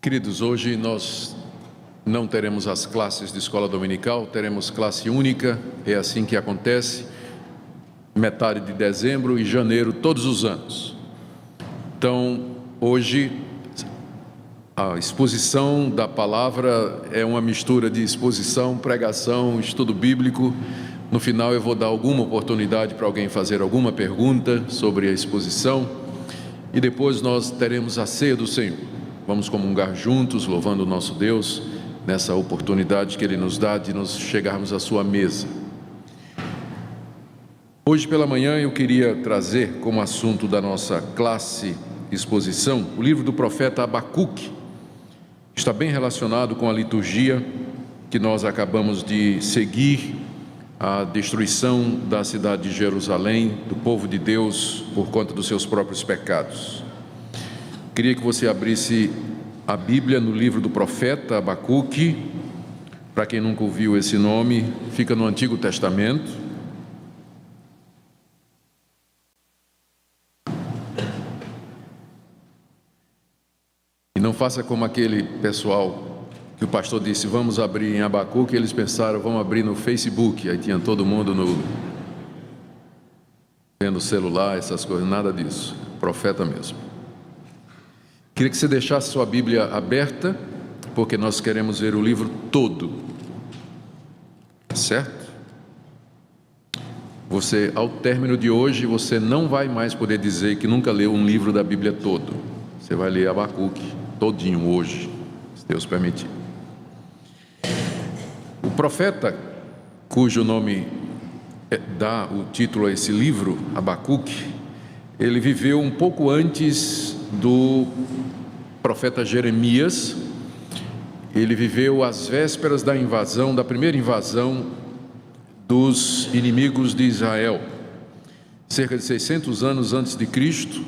Queridos, hoje nós não teremos as classes de escola dominical, teremos classe única, é assim que acontece, metade de dezembro e janeiro, todos os anos. Então, hoje, a exposição da palavra é uma mistura de exposição, pregação, estudo bíblico. No final eu vou dar alguma oportunidade para alguém fazer alguma pergunta sobre a exposição e depois nós teremos a ceia do Senhor. Vamos comungar juntos, louvando o nosso Deus, nessa oportunidade que Ele nos dá de nos chegarmos à sua mesa. Hoje pela manhã eu queria trazer como assunto da nossa classe exposição o livro do profeta Abacuque. Está bem relacionado com a liturgia que nós acabamos de seguir, a destruição da cidade de Jerusalém, do povo de Deus, por conta dos seus próprios pecados. Queria que você abrisse a Bíblia no livro do profeta Abacuque. Para quem nunca ouviu esse nome, fica no Antigo Testamento. E não faça como aquele pessoal que o pastor disse, vamos abrir em Abacuque, eles pensaram, vamos abrir no Facebook, aí tinha todo mundo vendo celular, essas coisas, nada disso, profeta mesmo. Queria que você deixasse sua Bíblia aberta, porque nós queremos ver o livro todo, certo? Você, ao término de hoje, você não vai mais poder dizer que nunca leu um livro da Bíblia todo. Você vai ler Abacuque todinho hoje, se Deus permitir. O profeta, cujo nome dá o título a esse livro, Abacuque, ele viveu um pouco antes do profeta Jeremias. Ele viveu às vésperas da invasão, da primeira invasão dos inimigos de Israel. Cerca de 600 anos antes de Cristo,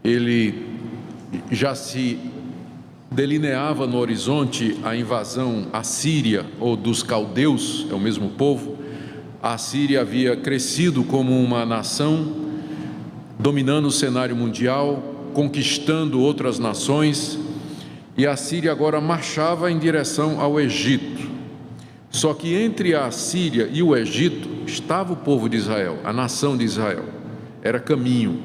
ele já se delineava no horizonte a invasão assíria ou dos caldeus, é o mesmo povo. A Assíria havia crescido como uma nação, dominando o cenário mundial, conquistando outras nações, e a Síria agora marchava em direção ao Egito. Só que entre a Síria e o Egito estava o povo de Israel, a nação de Israel, era caminho.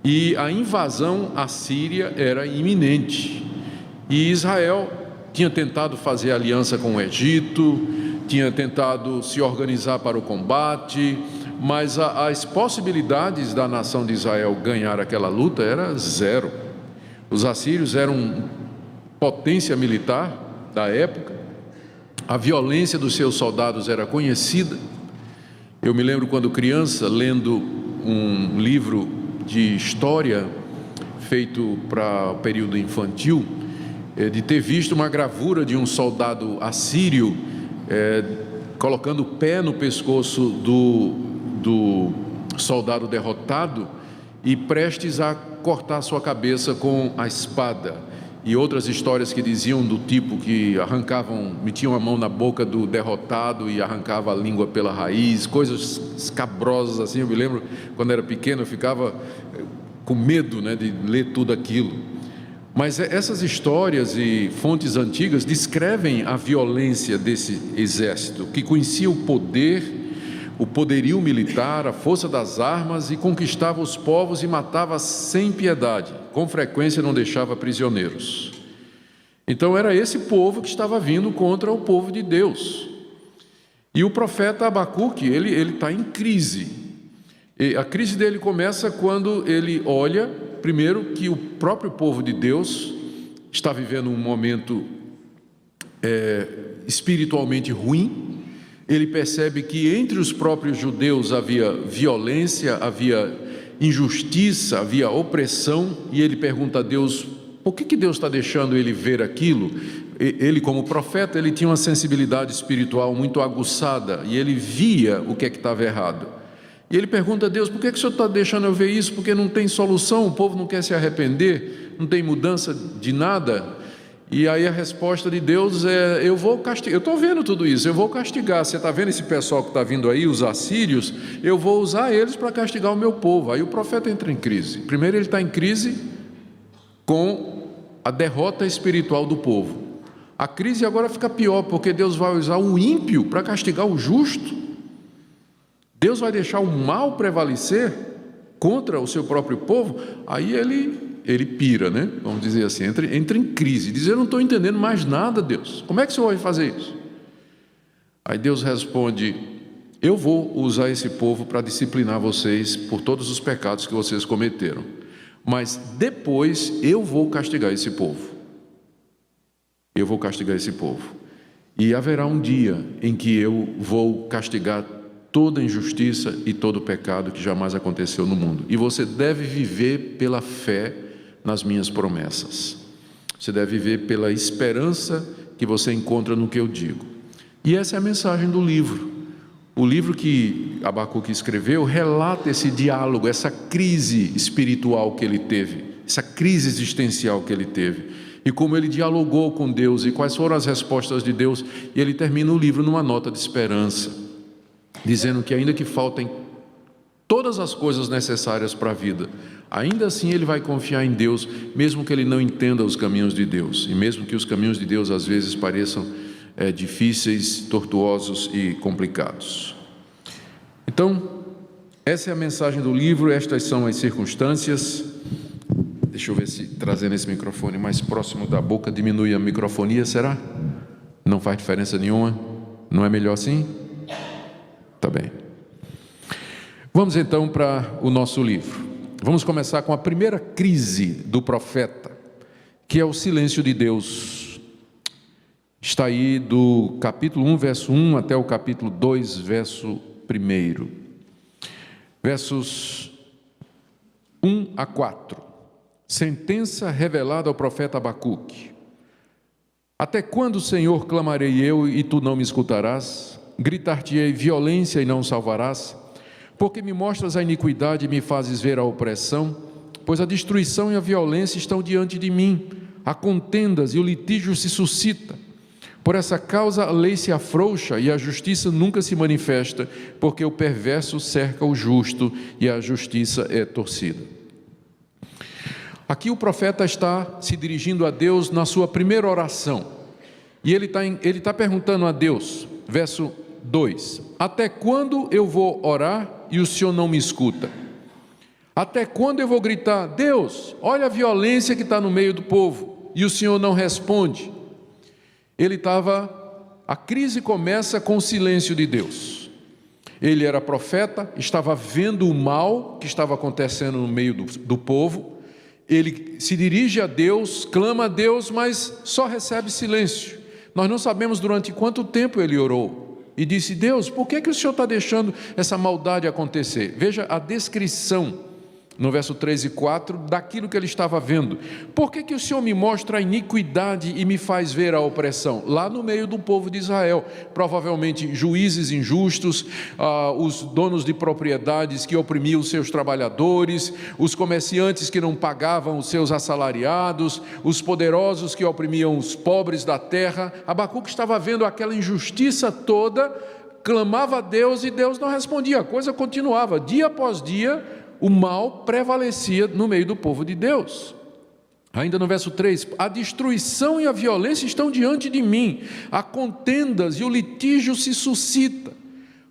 E a invasão à Síria era iminente. E Israel tinha tentado fazer aliança com o Egito, tinha tentado se organizar para o combate, mas as possibilidades da nação de Israel ganhar aquela luta era zero. Os assírios eram potência militar da época, a violência dos seus soldados era conhecida. Eu me lembro quando criança, lendo um livro de história feito para o período infantil, de ter visto uma gravura de um soldado assírio colocando o pé no pescoço do soldado derrotado e prestes a cortar sua cabeça com a espada, e outras histórias que diziam do tipo que metiam a mão na boca do derrotado e arrancava a língua pela raiz, coisas escabrosas assim. Eu me lembro, quando era pequeno, eu ficava com medo, de ler tudo aquilo. Mas essas histórias e fontes antigas descrevem a violência desse exército, que conhecia o poderio militar, a força das armas, e conquistava os povos e matava sem piedade, com frequência não deixava prisioneiros. Então era esse povo que estava vindo contra o povo de Deus. E o profeta Abacuque, ele está em crise. E a crise dele começa quando ele olha, primeiro, que o próprio povo de Deus está vivendo um momento espiritualmente ruim. Ele percebe que entre os próprios judeus havia violência, havia injustiça, havia opressão, e ele pergunta a Deus, por que Deus está deixando ele ver aquilo? Ele, como profeta, ele tinha uma sensibilidade espiritual muito aguçada, e ele via o que estava errado. E ele pergunta a Deus, por que o Senhor está deixando eu ver isso? Porque não tem solução, o povo não quer se arrepender, não tem mudança de nada. E aí a resposta de Deus é, eu vou castigar. Eu estou vendo tudo isso, eu vou castigar. Você está vendo esse pessoal que está vindo aí, os assírios? Eu vou usar eles para castigar o meu povo. Aí o profeta entra em crise. Primeiro ele está em crise com a derrota espiritual do povo. A crise agora fica pior, porque Deus vai usar o ímpio para castigar o justo. Deus vai deixar o mal prevalecer contra o seu próprio povo. Aí ele pira, né? Vamos dizer assim, entra em crise, diz: eu não estou entendendo mais nada, Deus, como é que o Senhor vai fazer isso? Aí Deus responde: eu vou usar esse povo para disciplinar vocês por todos os pecados que vocês cometeram, mas depois eu vou castigar esse povo. Eu vou castigar esse povo. E haverá um dia em que eu vou castigar toda injustiça e todo pecado que jamais aconteceu no mundo. E você deve viver pela fé nas minhas promessas. Você deve viver pela esperança que você encontra no que eu digo. E essa é a mensagem do livro. O livro que Abacuque escreveu relata esse diálogo, essa crise espiritual que ele teve, essa crise existencial que ele teve, e como ele dialogou com Deus e quais foram as respostas de Deus. E ele termina o livro numa nota de esperança, dizendo que ainda que faltem todas as coisas necessárias para a vida, ainda assim ele vai confiar em Deus, mesmo que ele não entenda os caminhos de Deus, e mesmo que os caminhos de Deus às vezes pareçam difíceis, tortuosos e complicados. Então, essa é a mensagem do livro, estas são as circunstâncias. Deixa eu ver se trazendo esse microfone mais próximo da boca diminui a microfonia, será? Não faz diferença nenhuma? Não é melhor assim? Tá bem. Vamos então para o nosso livro. Vamos começar com a primeira crise do profeta, que é o silêncio de Deus. Está aí do capítulo 1, verso 1 até o capítulo 2, verso 1. Versos 1 a 4. Sentença revelada ao profeta Abacuque. Até quando, Senhor, clamarei eu e tu não me escutarás? Gritar-te-ei violência e não salvarás? Porque me mostras a iniquidade e me fazes ver a opressão? Pois a destruição e a violência estão diante de mim, há contendas e o litígio se suscita. Por essa causa a lei se afrouxa e a justiça nunca se manifesta, porque o perverso cerca o justo e a justiça é torcida. Aqui o profeta está se dirigindo a Deus na sua primeira oração, e ele está perguntando a Deus, verso 2: até quando eu vou orar e o Senhor não me escuta? Até quando eu vou gritar: Deus, olha a violência que está no meio do povo, e o Senhor não responde? A crise começa com o silêncio de Deus. Ele era profeta, estava vendo o mal que estava acontecendo no meio do povo. Ele se dirige a Deus, clama a Deus, mas só recebe silêncio. Nós não sabemos durante quanto tempo ele orou. E disse: Deus, por que o Senhor está deixando essa maldade acontecer? Veja a descrição no verso 3 e 4, daquilo que ele estava vendo. Por que o Senhor me mostra a iniquidade e me faz ver a opressão? Lá no meio do povo de Israel, provavelmente juízes injustos, os donos de propriedades que oprimiam os seus trabalhadores, os comerciantes que não pagavam os seus assalariados, os poderosos que oprimiam os pobres da terra. Abacuque estava vendo aquela injustiça toda, clamava a Deus e Deus não respondia, a coisa continuava, dia após dia. O mal prevalecia no meio do povo de Deus. Ainda no verso 3, a destruição e a violência estão diante de mim, há contendas e o litígio se suscita.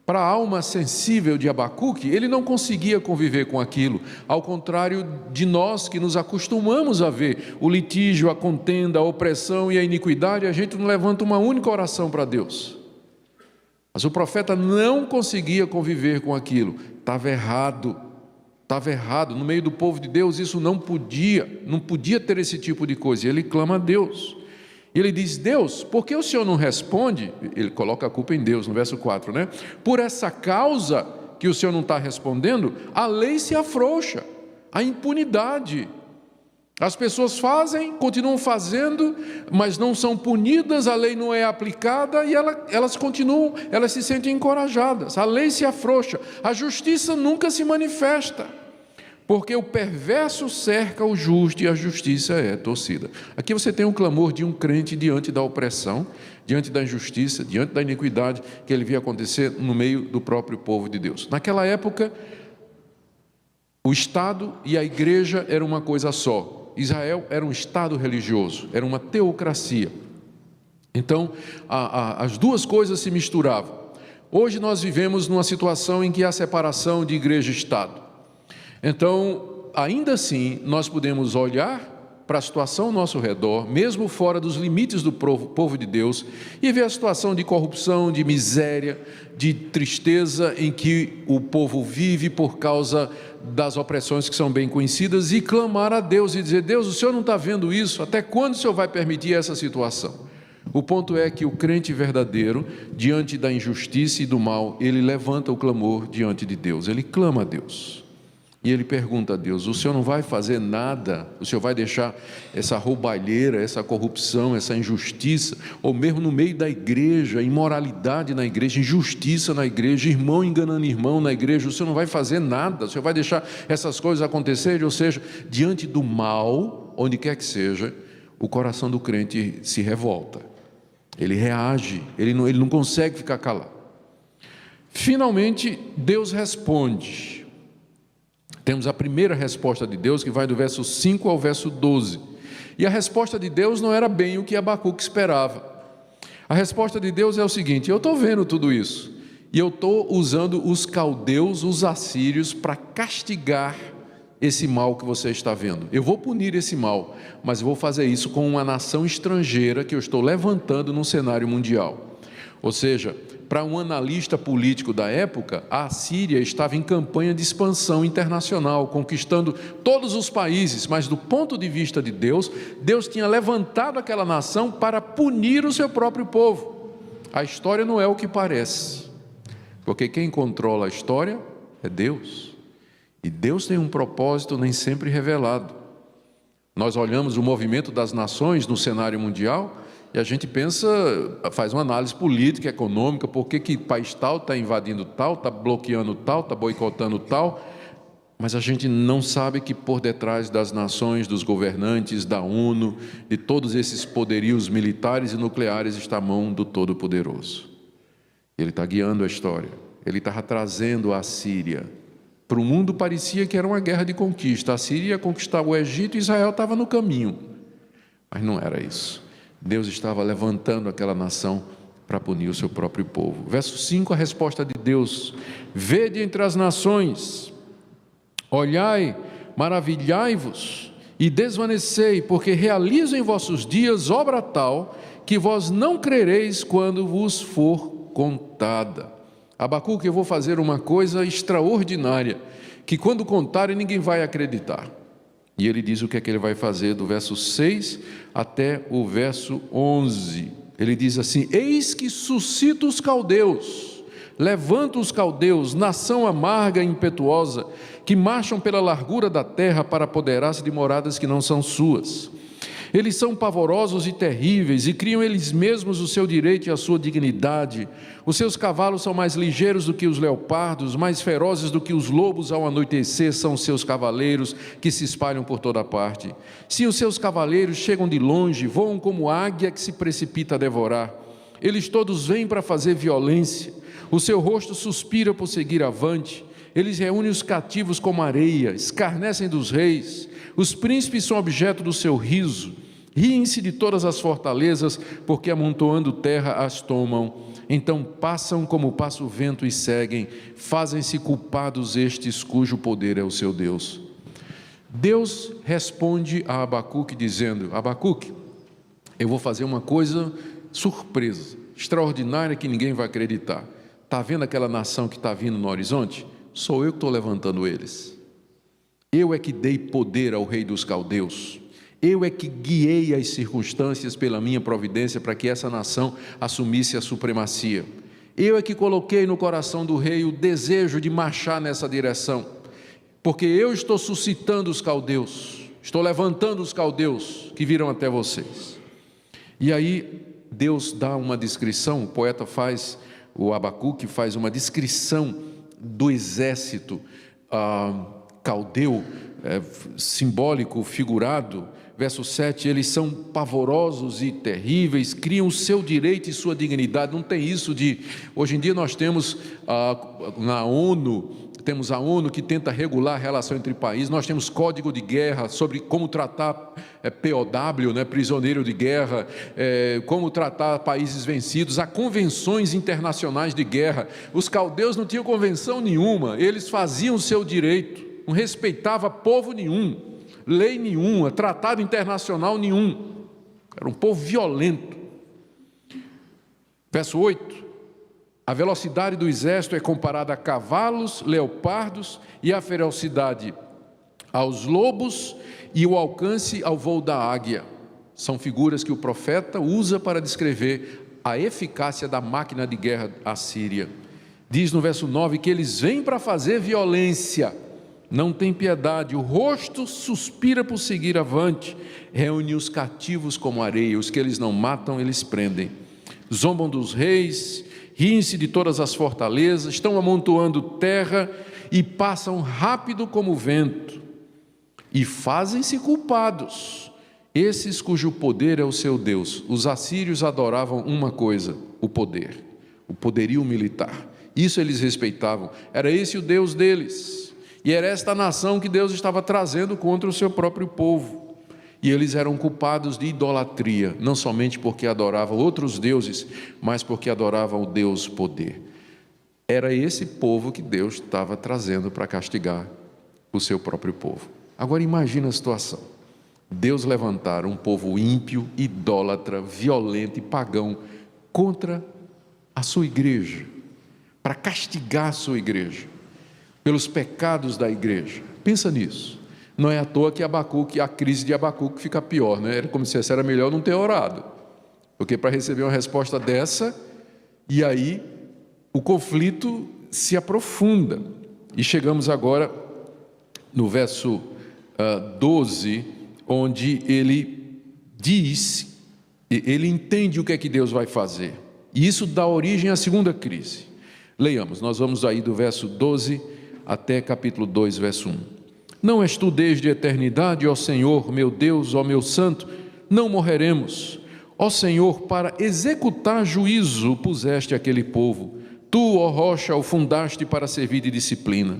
Para a alma sensível de Abacuque, ele não conseguia conviver com aquilo, ao contrário de nós que nos acostumamos a ver o litígio, a contenda, a opressão e a iniquidade, a gente não levanta uma única oração para Deus. Mas o profeta não conseguia conviver com aquilo, estava errado, no meio do povo de Deus isso não podia ter esse tipo de coisa, e ele clama a Deus, e ele diz: Deus, por que o Senhor não responde? Ele coloca a culpa em Deus, no verso 4, né? Por essa causa que o Senhor não está respondendo, a lei se afrouxa, a impunidade, as pessoas continuam fazendo, mas não são punidas, a lei não é aplicada, e elas se sentem encorajadas, a lei se afrouxa, a justiça nunca se manifesta, porque o perverso cerca o justo e a justiça é torcida. Aqui você tem um clamor de um crente diante da opressão, diante da injustiça, diante da iniquidade que ele via acontecer no meio do próprio povo de Deus. Naquela época, o Estado e a igreja eram uma coisa só. Israel era um estado religioso, era uma teocracia. Então, as duas coisas se misturavam. Hoje nós vivemos numa situação em que há separação de igreja e Estado. Então, ainda assim, nós podemos olhar para a situação ao nosso redor, mesmo fora dos limites do povo de Deus, e ver a situação de corrupção, de miséria, de tristeza em que o povo vive por causa das opressões que são bem conhecidas, e clamar a Deus e dizer: Deus, o Senhor não está vendo isso? Até quando o Senhor vai permitir essa situação? O ponto é que o crente verdadeiro, diante da injustiça e do mal, ele levanta o clamor diante de Deus, ele clama a Deus. E ele pergunta a Deus: o Senhor não vai fazer nada? O Senhor vai deixar essa roubalheira, essa corrupção, essa injustiça, ou mesmo no meio da igreja, imoralidade na igreja, injustiça na igreja, irmão enganando irmão na igreja, o Senhor não vai fazer nada? O Senhor vai deixar essas coisas acontecerem? Ou seja, diante do mal, onde quer que seja, o coração do crente se revolta, ele reage, ele não consegue ficar calado. Finalmente, Deus responde. Temos a primeira resposta de Deus, que vai do verso 5 ao verso 12. E a resposta de Deus não era bem o que Abacuque esperava. A resposta de Deus é o seguinte: eu estou vendo tudo isso, e eu estou usando os caldeus, os assírios, para castigar esse mal que você está vendo. Eu vou punir esse mal, mas eu vou fazer isso com uma nação estrangeira que eu estou levantando no cenário mundial. Ou seja, para um analista político da época, a Assíria estava em campanha de expansão internacional, conquistando todos os países, mas do ponto de vista de Deus, Deus tinha levantado aquela nação para punir o seu próprio povo. A história não é o que parece, porque quem controla a história é Deus, e Deus tem um propósito nem sempre revelado. Nós olhamos o movimento das nações no cenário mundial e a gente pensa, faz uma análise política, econômica, por que país tal está invadindo tal, está bloqueando tal, está boicotando tal, mas a gente não sabe que por detrás das nações, dos governantes, da ONU, de todos esses poderios militares e nucleares está a mão do Todo-Poderoso. Ele está guiando a história, ele estava trazendo a Síria. Para o mundo parecia que era uma guerra de conquista, a Síria ia conquistar o Egito e Israel estava no caminho, mas não era isso. Deus estava levantando aquela nação para punir o seu próprio povo. Verso 5, a resposta de Deus: vede entre as nações, olhai, maravilhai-vos e desvanecei, porque realizo em vossos dias obra tal, que vós não crereis quando vos for contada. Abacuque, eu vou fazer uma coisa extraordinária, que quando contarem ninguém vai acreditar. E ele diz o que é que ele vai fazer do verso 6 até o verso 11. Ele diz assim: eis que suscita os caldeus, levanta os caldeus, nação amarga e impetuosa, que marcham pela largura da terra para apoderar-se de moradas que não são suas. Eles são pavorosos e terríveis, e criam eles mesmos o seu direito e a sua dignidade. Os seus cavalos são mais ligeiros do que os leopardos, mais ferozes do que os lobos ao anoitecer são os seus cavaleiros, que se espalham por toda parte. Sim, os seus cavaleiros chegam de longe, voam como águia que se precipita a devorar. Eles todos vêm para fazer violência, o seu rosto suspira por seguir avante. Eles reúnem os cativos como areia, escarnecem dos reis. Os príncipes são objeto do seu riso. Riem-se de todas as fortalezas, porque amontoando terra as tomam. Então passam como passa o vento e seguem. Fazem-se culpados estes cujo poder é o seu Deus. Deus responde a Abacuque dizendo: Abacuque, eu vou fazer uma coisa surpresa, extraordinária, que ninguém vai acreditar. Está vendo aquela nação que está vindo no horizonte? Sou eu que estou levantando eles. Eu é que dei poder ao rei dos caldeus. Eu é que guiei as circunstâncias pela minha providência para que essa nação assumisse a supremacia. Eu é que coloquei no coração do rei o desejo de marchar nessa direção, porque eu estou suscitando os caldeus, estou levantando os caldeus que virão até vocês. E aí Deus dá uma descrição, o poeta faz, o Abacuque faz uma descrição do exército caldeu, simbólico, figurado. Verso 7, eles são pavorosos e terríveis, criam o seu direito e sua dignidade. Não tem isso de... Hoje em dia nós temos na ONU, temos a ONU que tenta regular a relação entre países, nós temos código de guerra sobre como tratar POW, né, prisioneiro de guerra, como tratar países vencidos, há convenções internacionais de guerra. Os caldeus não tinham convenção nenhuma, eles faziam o seu direito, não respeitava povo nenhum, lei nenhuma, tratado internacional nenhum, era um povo violento. Verso 8: a velocidade do exército é comparada a cavalos, leopardos, e a ferocidade aos lobos, e o alcance ao voo da águia. São figuras que o profeta usa para descrever a eficácia da máquina de guerra assíria. Diz no verso 9 que eles vêm para fazer violência, não tem piedade, o rosto suspira por seguir avante, reúne os cativos como areia, os que eles não matam, eles prendem. Zombam dos reis, riem-se de todas as fortalezas, estão amontoando terra e passam rápido como o vento, e fazem-se culpados, esses cujo poder é o seu Deus. Os assírios adoravam uma coisa, o poder, o poderio militar, isso eles respeitavam, era esse o Deus deles, e era esta nação que Deus estava trazendo contra o seu próprio povo. E eles eram culpados de idolatria, não somente porque adoravam outros deuses, mas porque adoravam o Deus poder. Era esse povo que Deus estava trazendo para castigar o seu próprio povo. Agora imagina a situação: Deus levantar um povo ímpio, idólatra, violento e pagão contra a sua igreja, para castigar a sua igreja, pelos pecados da igreja. Pensa nisso. Não é à toa que a crise de Abacuque fica pior, né? Era como se era melhor não ter orado, porque para receber uma resposta dessa, e aí o conflito se aprofunda. E chegamos agora no verso 12, onde ele diz, ele entende o que é que Deus vai fazer, e isso dá origem à segunda crise. Leiamos, nós vamos aí do verso 12 até capítulo 2, verso 1. Não és tu desde a eternidade, ó Senhor, meu Deus, ó meu santo, não morreremos. Ó Senhor, para executar juízo puseste aquele povo. Tu, ó rocha, o fundaste para servir de disciplina.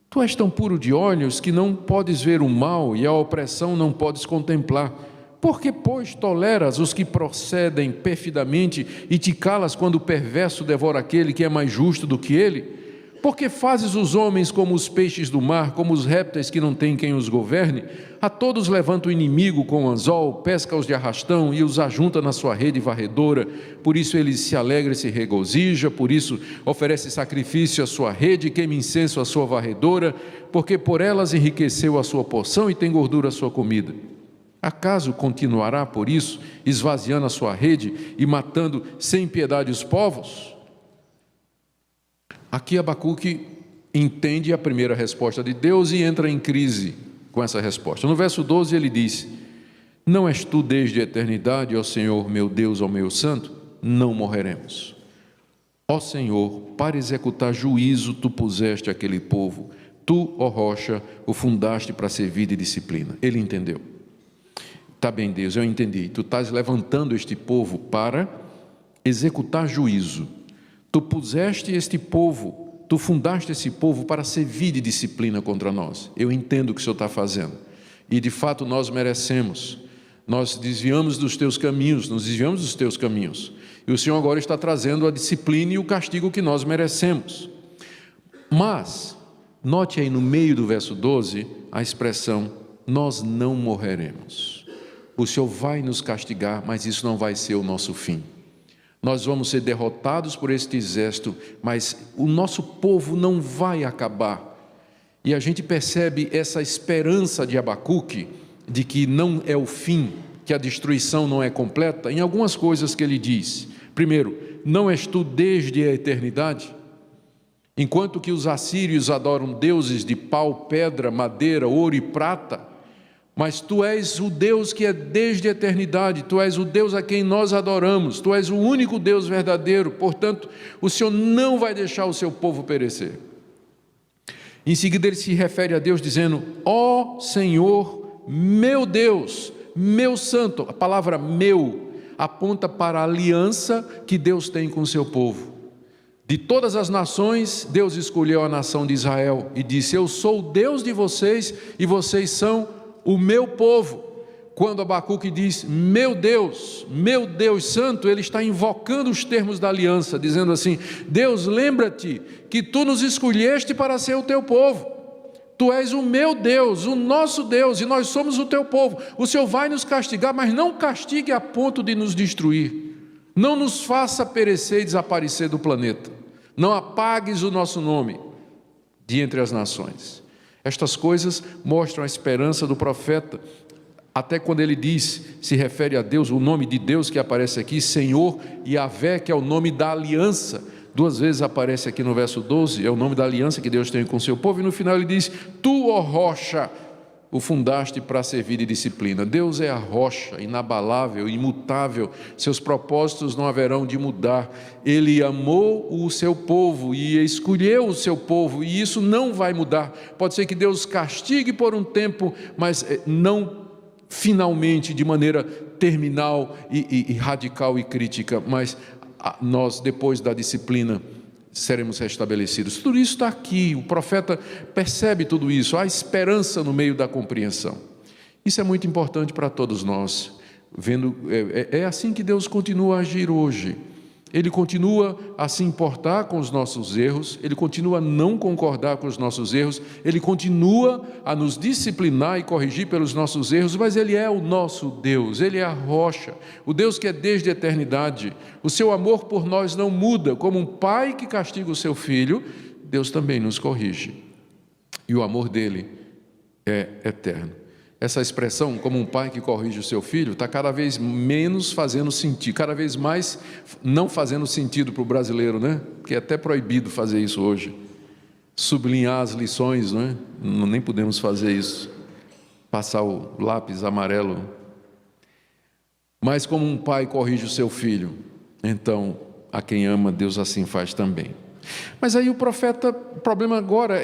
Tu és tão puro de olhos que não podes ver o mal e a opressão não podes contemplar. Por que, pois, toleras os que procedem perfidamente e te calas quando o perverso devora aquele que é mais justo do que ele? Porque fazes os homens como os peixes do mar, como os répteis que não têm quem os governe? A todos levanta o inimigo com o anzol, pesca-os de arrastão e os ajunta na sua rede varredora. Por isso ele se alegra e se regozija, por isso oferece sacrifício à sua rede e queima incenso à sua varredora, porque por elas enriqueceu a sua porção e tem gordura a sua comida. Acaso continuará por isso, esvaziando a sua rede e matando sem piedade os povos? Aqui Abacuque entende a primeira resposta de Deus e entra em crise com essa resposta. No verso 12 ele diz: não és tu desde a eternidade, ó Senhor, meu Deus, ó meu santo, não morreremos. Ó Senhor, para executar juízo tu puseste aquele povo, tu, ó rocha, o fundaste para servir de disciplina. Ele entendeu. Tá bem, Deus, eu entendi. Tu estás levantando este povo para executar juízo. Tu puseste este povo, tu fundaste esse povo para servir de disciplina contra nós. Eu entendo o que o Senhor está fazendo. E de fato nós merecemos. Nós desviamos dos teus caminhos, nos desviamos dos teus caminhos. E o Senhor agora está trazendo a disciplina e o castigo que nós merecemos. Mas, note aí no meio do verso 12, a expressão, nós não morreremos. O Senhor vai nos castigar, mas isso não vai ser o nosso fim. Nós vamos ser derrotados por este exército, mas o nosso povo não vai acabar. E a gente percebe essa esperança de Abacuque, de que não é o fim, que a destruição não é completa, em algumas coisas que ele diz. Primeiro, não és tu desde a eternidade? Enquanto que os assírios adoram deuses de pau, pedra, madeira, ouro e prata, mas tu és o Deus que é desde a eternidade, tu és o Deus a quem nós adoramos, tu és o único Deus verdadeiro, portanto, o Senhor não vai deixar o seu povo perecer. Em seguida ele se refere a Deus dizendo, ó Senhor, meu Deus, meu santo. A palavra meu aponta para a aliança que Deus tem com o seu povo. De todas as nações, Deus escolheu a nação de Israel e disse: eu sou o Deus de vocês e vocês são o meu povo. Quando Abacuque diz meu Deus santo, ele está invocando os termos da aliança, dizendo assim: Deus, lembra-te que tu nos escolheste para ser o teu povo. Tu és o meu Deus, o nosso Deus, e nós somos o teu povo. O Senhor vai nos castigar, mas não castigue a ponto de nos destruir. Não nos faça perecer e desaparecer do planeta. Não apagues o nosso nome de entre as nações. Estas coisas mostram a esperança do profeta, até quando ele diz, se refere a Deus, o nome de Deus que aparece aqui, Senhor, e Yahvé, que é o nome da aliança. 2 vezes aparece aqui no verso 12, é o nome da aliança que Deus tem com o seu povo, e no final ele diz: tu, ó rocha, o fundaste para servir de disciplina. Deus é a rocha, inabalável, imutável, seus propósitos não haverão de mudar. Ele amou o seu povo e escolheu o seu povo, e isso não vai mudar. Pode ser que Deus castigue por um tempo, mas não finalmente, de maneira terminal e radical e crítica, mas nós, depois da disciplina, seremos restabelecidos. Tudo isso está aqui, o profeta percebe tudo isso, há esperança no meio da compreensão. Isso é muito importante para todos nós. É assim que Deus continua a agir hoje. Ele continua a se importar com os nossos erros, Ele continua a não concordar com os nossos erros, Ele continua a nos disciplinar e corrigir pelos nossos erros, mas Ele é o nosso Deus, Ele é a rocha, o Deus que é desde a eternidade. O seu amor por nós não muda. Como um pai que castiga o seu filho, Deus também nos corrige, e o amor dele é eterno. Essa expressão, como um pai que corrige o seu filho, está cada vez menos fazendo sentido, cada vez mais não fazendo sentido para o brasileiro, né? Porque é até proibido fazer isso hoje. Sublinhar as lições, não é? Nem podemos fazer isso. Passar o lápis amarelo. Mas como um pai corrige o seu filho, então a quem ama, Deus assim faz também. Mas aí o problema agora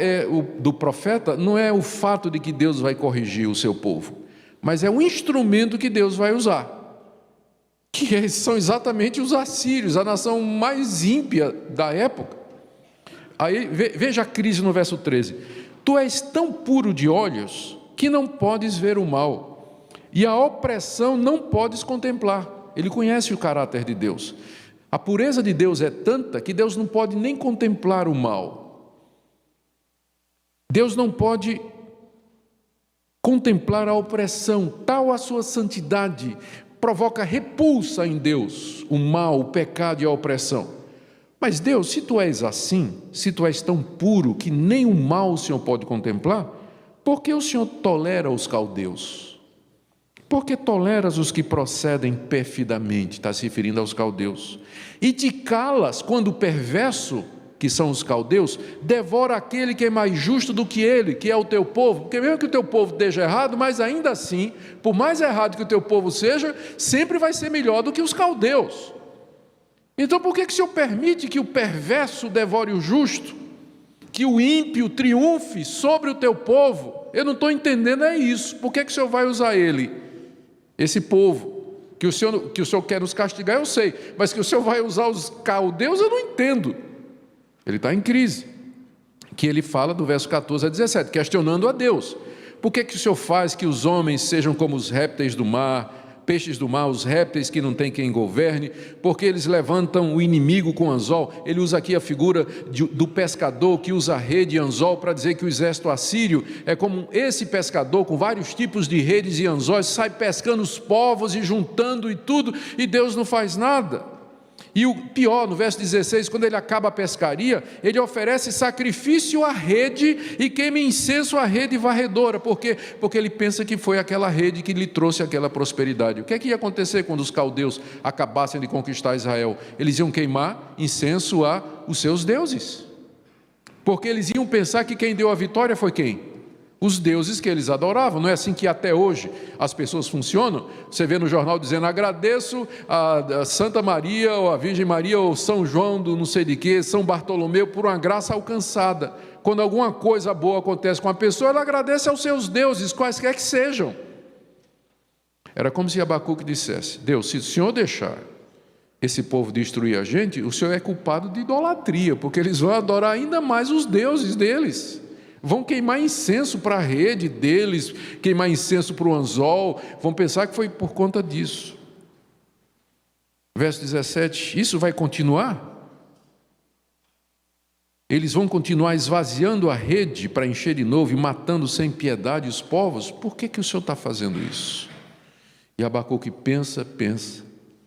do profeta não é o fato de que Deus vai corrigir o seu povo, mas é o instrumento que Deus vai usar, que são exatamente os assírios, a nação mais ímpia da época. Aí veja a crise no verso 13: tu és tão puro de olhos que não podes ver o mal, e a opressão não podes contemplar. Ele conhece o caráter de Deus. A pureza de Deus é tanta que Deus não pode nem contemplar o mal. Deus não pode contemplar a opressão. Tal a sua santidade provoca repulsa em Deus, o mal, o pecado e a opressão. Mas Deus, se tu és assim, se tu és tão puro que nem o mal o Senhor pode contemplar, por que o Senhor tolera os caldeus? Por que toleras os que procedem perfidamente? Está se referindo aos caldeus. E te calas quando o perverso, que são os caldeus, devora aquele que é mais justo do que ele, que é o teu povo. Porque mesmo que o teu povo esteja errado, mas ainda assim, por mais errado que o teu povo seja, sempre vai ser melhor do que os caldeus. Então por que o Senhor permite que o perverso devore o justo? Que o ímpio triunfe sobre o teu povo? Eu não estou entendendo isso. Por que o Senhor vai usar ele? Esse povo, que o Senhor quer nos castigar, eu sei, mas que o Senhor vai usar os caldeus, eu não entendo. Ele está em crise, que ele fala do verso 14 a 17, questionando a Deus. Por que o Senhor faz que os homens sejam como os répteis do mar, peixes do mar, os répteis que não tem quem governe? Porque eles levantam o inimigo com anzol. Ele usa aqui a figura do pescador que usa rede e anzol para dizer que o exército assírio é como esse pescador com vários tipos de redes e anzóis, sai pescando os povos e juntando e tudo, e Deus não faz nada. E o pior, no verso 16, quando ele acaba a pescaria, ele oferece sacrifício à rede e queima incenso à rede varredora. Por quê? Porque ele pensa que foi aquela rede que lhe trouxe aquela prosperidade. O que é que ia acontecer quando os caldeus acabassem de conquistar Israel? Eles iam queimar incenso a os seus deuses. Porque eles iam pensar que quem deu a vitória foi quem? Os deuses que eles adoravam. Não é assim que até hoje as pessoas funcionam? Você vê no jornal dizendo: agradeço a Santa Maria, ou a Virgem Maria, ou São João do não sei de que, São Bartolomeu, por uma graça alcançada. Quando alguma coisa boa acontece com a pessoa, ela agradece aos seus deuses, quaisquer que sejam. Era como se Abacuque dissesse: Deus, se o Senhor deixar esse povo destruir a gente, o Senhor é culpado de idolatria, porque eles vão adorar ainda mais os deuses deles. Vão queimar incenso para a rede deles, queimar incenso para o anzol, vão pensar que foi por conta disso. Verso 17, isso vai continuar? Eles vão continuar esvaziando a rede para encher de novo e matando sem piedade os povos? Por que o Senhor está fazendo isso? E Abacuque pensa,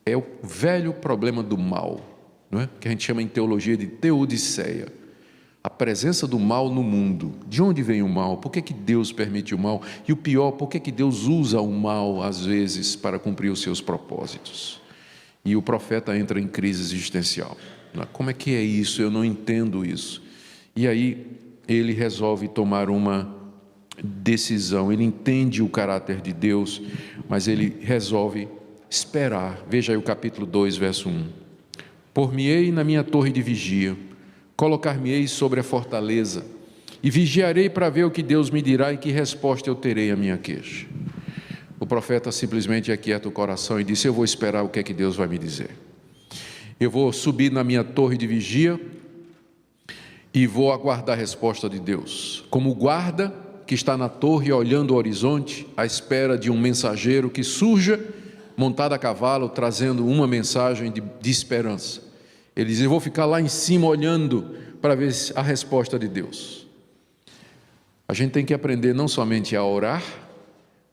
é o velho problema do mal, não é? Que a gente chama em teologia de teodiceia. A presença do mal no mundo. De onde vem o mal? Por que Deus permite o mal? E o pior, por que Deus usa o mal, às vezes, para cumprir os seus propósitos? E o profeta entra em crise existencial. Como é que é isso? Eu não entendo isso. E aí ele resolve tomar uma decisão. Ele entende o caráter de Deus, mas ele resolve esperar. Veja aí o capítulo 2, verso 1. Por-me-ei na minha torre de vigia, colocar-me-ei sobre a fortaleza, e vigiarei para ver o que Deus me dirá e que resposta eu terei à minha queixa. O profeta simplesmente aquieta o coração e disse: eu vou esperar o que é que Deus vai me dizer. Eu vou subir na minha torre de vigia e vou aguardar a resposta de Deus. Como guarda que está na torre olhando o horizonte, à espera de um mensageiro que surja, montado a cavalo, trazendo uma mensagem de esperança. Ele diz: eu vou ficar lá em cima olhando para ver a resposta de Deus. A gente tem que aprender não somente a orar,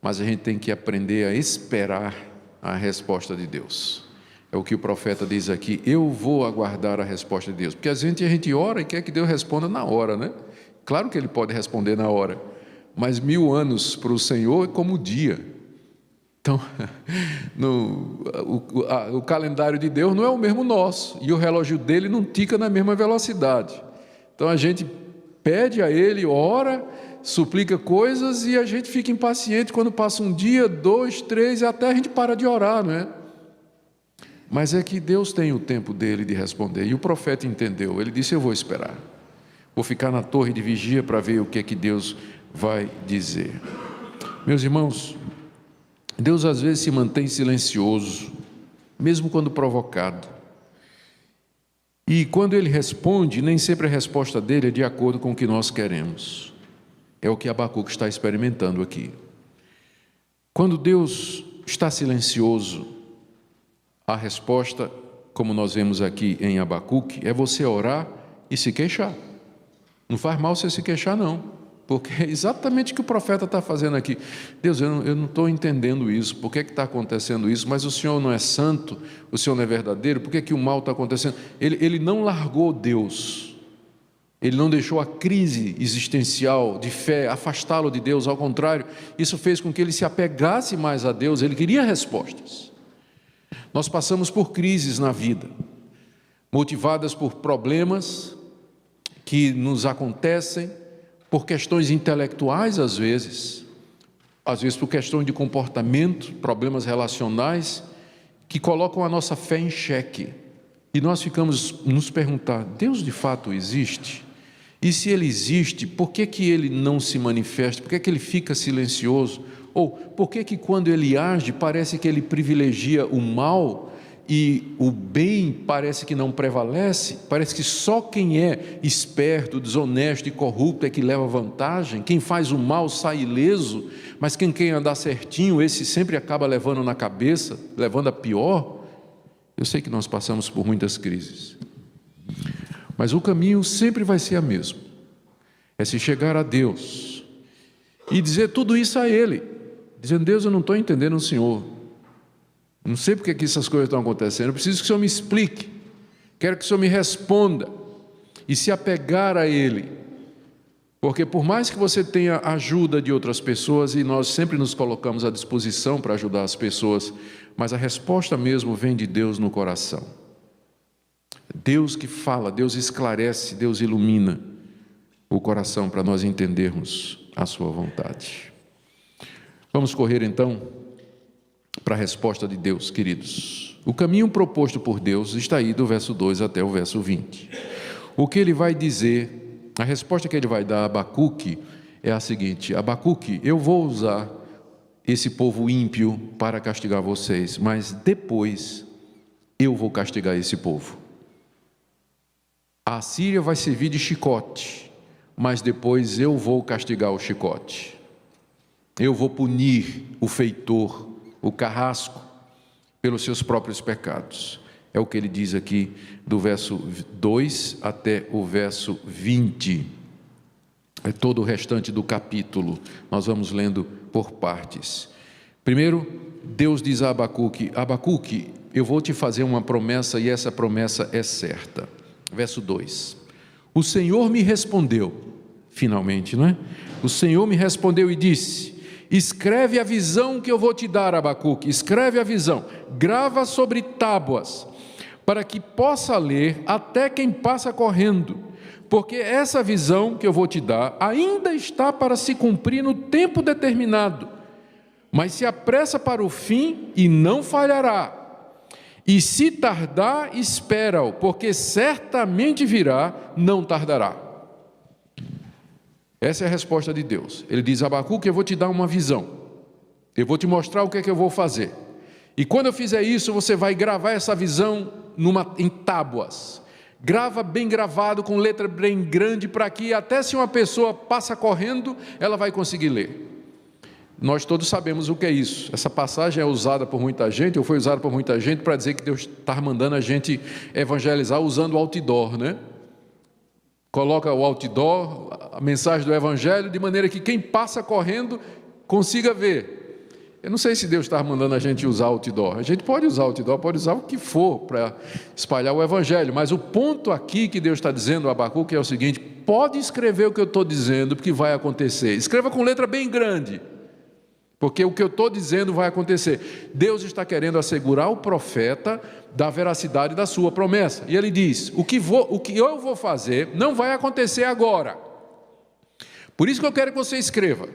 mas a gente tem que aprender a esperar a resposta de Deus. É o que o profeta diz aqui: eu vou aguardar a resposta de Deus. Porque às vezes a gente ora e quer que Deus responda na hora, né? Claro que Ele pode responder na hora, mas 1000 anos para o Senhor é como o dia. Então, o calendário de Deus não é o mesmo nosso, e o relógio dele não tica na mesma velocidade. Então a gente pede a Ele, ora, suplica coisas, e a gente fica impaciente quando passa um dia, 2, 3, e até a gente para de orar, não é? Mas é que Deus tem o tempo dele de responder, e o profeta entendeu. Ele disse: eu vou esperar, vou ficar na torre de vigia para ver o que é que Deus vai dizer. Meus irmãos, Deus às vezes se mantém silencioso, mesmo quando provocado. E quando Ele responde, nem sempre a resposta dele é de acordo com o que nós queremos. É o que Abacuque está experimentando aqui. Quando Deus está silencioso, a resposta, como nós vemos aqui em Abacuque, é você orar e se queixar. Não faz mal você se queixar, não. Porque é exatamente o que o profeta está fazendo aqui. Deus, eu não estou entendendo isso. Por que está acontecendo isso? Mas o Senhor não é santo, o Senhor não é verdadeiro. Por que o mal está acontecendo? Ele não largou Deus. Ele não deixou a crise existencial de fé afastá-lo de Deus. Ao contrário, isso fez com que ele se apegasse mais a Deus. Ele queria respostas. Nós passamos por crises na vida, motivadas por problemas que nos acontecem, por questões intelectuais às vezes por questão de comportamento, problemas relacionais, que colocam a nossa fé em xeque. E nós ficamos nos perguntar: Deus de fato existe? E se Ele existe, por que Ele não se manifesta? Por que Ele fica silencioso? Ou por que quando Ele age parece que Ele privilegia o mal e o bem parece que não prevalece? Parece que só quem é esperto, desonesto e corrupto é que leva vantagem. Quem faz o mal sai ileso, mas quem quer andar certinho, esse sempre acaba levando na cabeça, levando a pior. Eu sei que nós passamos por muitas crises, mas o caminho sempre vai ser o mesmo. É se chegar a Deus e dizer tudo isso a Ele, dizendo: Deus, eu não estou entendendo o Senhor. Não sei porque que essas coisas estão acontecendo. Eu preciso que o Senhor me explique. Quero que o Senhor me responda. E se apegar a Ele. Porque por mais que você tenha ajuda de outras pessoas, e nós sempre nos colocamos à disposição para ajudar as pessoas, mas a resposta mesmo vem de Deus no coração. Deus que fala, Deus esclarece, Deus ilumina o coração para nós entendermos a sua vontade. Vamos correr então para a resposta de Deus, queridos. O caminho proposto por Deus está aí do verso 2 até o verso 20. O que Ele vai dizer, a resposta que Ele vai dar a Abacuque é a seguinte: Abacuque, eu vou usar esse povo ímpio para castigar vocês, mas depois eu vou castigar esse povo. A Síria vai servir de chicote, mas depois eu vou castigar o chicote. Eu vou punir o feitor, o carrasco, pelos seus próprios pecados. É o que ele diz aqui do verso 2 até o verso 20. É todo o restante do capítulo. Nós vamos lendo por partes. Primeiro, Deus diz a Abacuque: Abacuque, eu vou te fazer uma promessa e essa promessa é certa. Verso 2: o Senhor me respondeu, finalmente, não é? O Senhor me respondeu e disse: escreve a visão que eu vou te dar, Abacuque, escreve a visão, grava sobre tábuas, para que possa ler até quem passa correndo, porque essa visão que eu vou te dar ainda está para se cumprir no tempo determinado, mas se apressa para o fim e não falhará. E se tardar, espera-o, porque certamente virá, não tardará. Essa é a resposta de Deus. Ele diz: Abacuque, eu vou te dar uma visão, eu vou te mostrar o que é que eu vou fazer, e quando eu fizer isso, você vai gravar essa visão em tábuas. Grava bem gravado, com letra bem grande, para que até se uma pessoa passa correndo, ela vai conseguir ler. Nós todos sabemos o que é isso. Essa passagem é usada por muita gente, ou foi usada por muita gente, para dizer que Deus está mandando a gente evangelizar usando o outdoor, né? Coloca o outdoor, a mensagem do evangelho, de maneira que quem passa correndo consiga ver. Eu não sei se Deus está mandando a gente usar outdoor. A gente pode usar outdoor, pode usar o que for para espalhar o evangelho, mas o ponto aqui que Deus está dizendo a Abacuque é o seguinte: pode escrever o que eu estou dizendo, porque vai acontecer. Escreva com letra bem grande, porque o que eu estou dizendo vai acontecer. Deus está querendo assegurar o profeta da veracidade da sua promessa. E ele diz: o que eu vou fazer não vai acontecer agora. Por isso que eu quero que você escreva.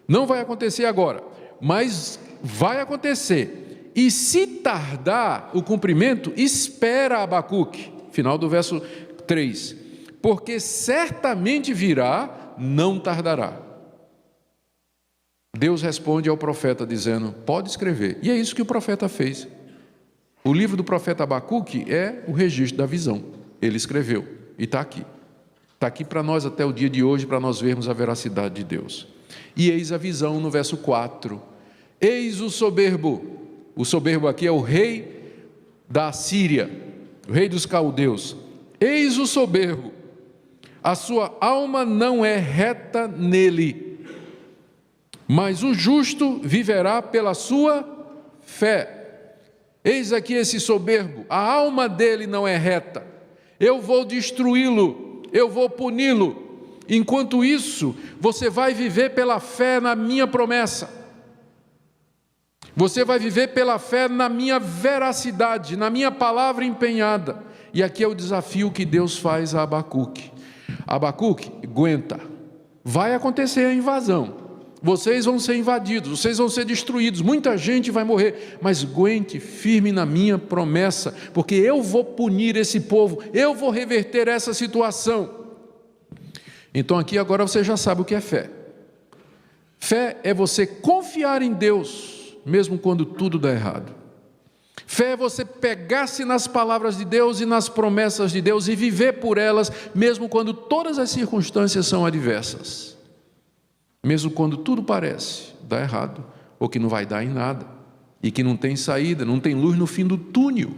Não vai acontecer agora, mas vai acontecer. E se tardar o cumprimento, espera, Abacuque. Final do verso 3. Porque certamente virá, não tardará. Deus responde ao profeta dizendo: pode escrever. E é isso que o profeta fez. O livro do profeta Abacuque é o registro da visão. Ele escreveu e está aqui. Está aqui para nós até o dia de hoje, para nós vermos a veracidade de Deus. E eis a visão no verso 4. Eis o soberbo aqui é o rei da Síria, o rei dos caldeus. Eis o soberbo, a sua alma não é reta nele, mas o justo viverá pela sua fé. Eis aqui esse soberbo, a alma dele não é reta. Eu vou destruí-lo, eu vou puni-lo. Enquanto isso, você vai viver pela fé na minha promessa. Você vai viver pela fé na minha veracidade, na minha palavra empenhada. E aqui é o desafio que Deus faz a Abacuque. Abacuque, aguenta. Vai acontecer a invasão. Vocês vão ser invadidos, vocês vão ser destruídos, muita gente vai morrer, mas aguente firme na minha promessa, porque eu vou punir esse povo, eu vou reverter essa situação. Então aqui agora você já sabe o que é fé. Fé é você confiar em Deus, mesmo quando tudo dá errado. Fé é você pegar-se nas palavras de Deus e nas promessas de Deus e viver por elas, mesmo quando todas as circunstâncias são adversas. Mesmo quando tudo parece dar errado, ou que não vai dar em nada, e que não tem saída, não tem luz no fim do túnel.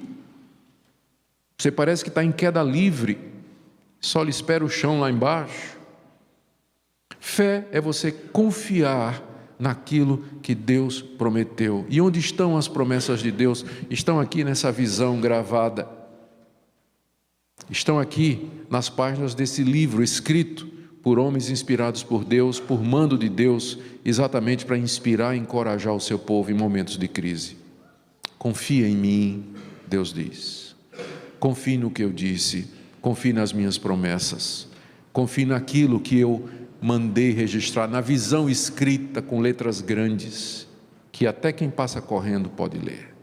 Você parece que está em queda livre, só lhe espera o chão lá embaixo. Fé é você confiar naquilo que Deus prometeu. E onde estão as promessas de Deus? Estão aqui nessa visão gravada. Estão aqui nas páginas desse livro escrito por homens inspirados por Deus, por mando de Deus, exatamente para inspirar e encorajar o seu povo em momentos de crise. Confia em mim, Deus diz. Confie no que eu disse, confie nas minhas promessas, confie naquilo que eu mandei registrar, na visão escrita com letras grandes, que até quem passa correndo pode ler.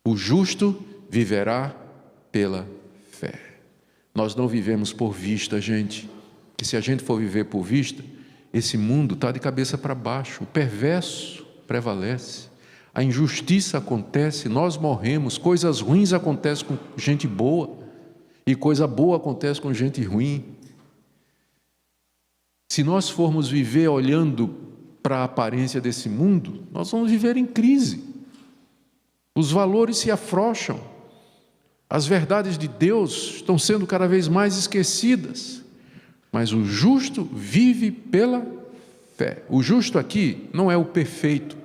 O justo viverá pela fé. Nós não vivemos por vista, gente. Que se a gente for viver por vista, esse mundo está de cabeça para baixo, o perverso prevalece, a injustiça acontece, nós morremos, coisas ruins acontecem com gente boa, e coisa boa acontece com gente ruim. Se nós formos viver olhando para a aparência desse mundo, nós vamos viver em crise. Os valores se afrouxam, as verdades de Deus estão sendo cada vez mais esquecidas, mas o justo vive pela fé. O justo aqui não é o perfeito,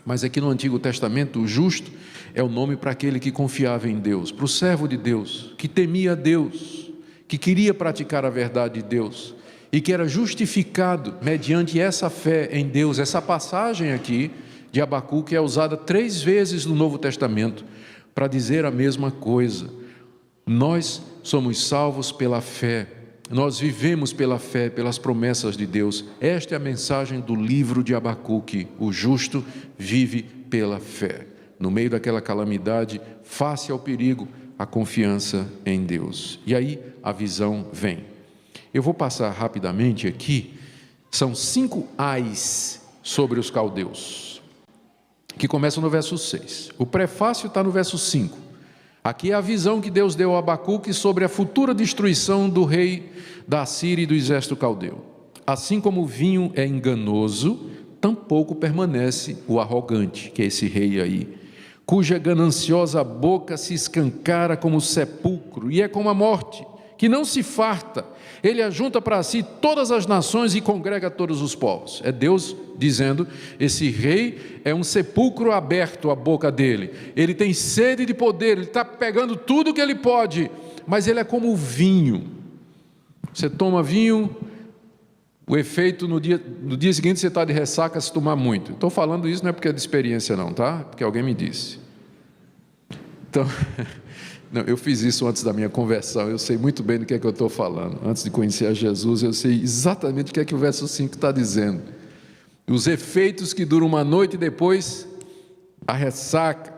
mas aqui no Antigo Testamento o justo é o nome para aquele que confiava em Deus, para o servo de Deus, que temia Deus, que queria praticar a verdade de Deus e que era justificado mediante essa fé em Deus. Essa passagem aqui de Abacuque é usada 3 vezes no Novo Testamento para dizer a mesma coisa. Nós somos salvos pela fé, nós vivemos pela fé, pelas promessas de Deus. Esta é a mensagem do livro de Abacuque. O justo vive pela fé. No meio daquela calamidade, face ao perigo, a confiança em Deus. E aí a visão vem. Eu vou passar rapidamente aqui, são 5 ais sobre os caldeus, que começam no verso 6. O prefácio está no verso 5. Aqui é a visão que Deus deu a Abacuque sobre a futura destruição do rei da Assíria e do exército caldeu. Assim como o vinho é enganoso, tampouco permanece o arrogante, que é esse rei aí, cuja gananciosa boca se escancara como o sepulcro, e é como a morte, que não se farta. Ele ajunta para si todas as nações e congrega todos os povos. É Deus dizendo, esse rei é um sepulcro aberto, a boca dele. Ele tem sede de poder, ele está pegando tudo que ele pode, mas ele é como o vinho. Você toma vinho, o efeito no dia seguinte você está de ressaca se tomar muito. Estou falando isso não é porque é de experiência não, tá? Porque alguém me disse. Então... Não, eu fiz isso antes da minha conversão, eu sei muito bem do que é que eu estou falando. Antes de conhecer a Jesus, eu sei exatamente o que é que o verso 5 está dizendo. Os efeitos que duram uma noite e depois a ressaca.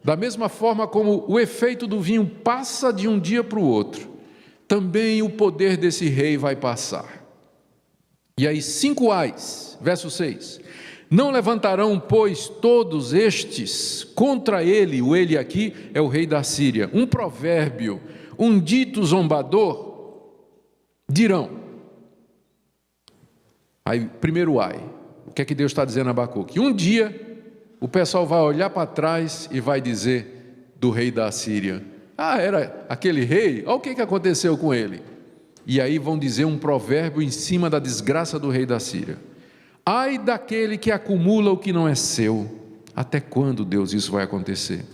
Da mesma forma como o efeito do vinho passa de um dia para o outro, também o poder desse rei vai passar. E aí 5 ais, verso 6. Não levantarão, pois, todos estes contra ele, o ele aqui é o rei da Síria, um provérbio, um dito zombador, dirão. Aí, primeiro ai, o que é que Deus está dizendo a Abacuque? Um dia, o pessoal vai olhar para trás e vai dizer do rei da Síria, era aquele rei, olha o que aconteceu com ele. E aí vão dizer um provérbio em cima da desgraça do rei da Síria. Ai daquele que acumula o que não é seu. Até quando, Deus, isso vai acontecer?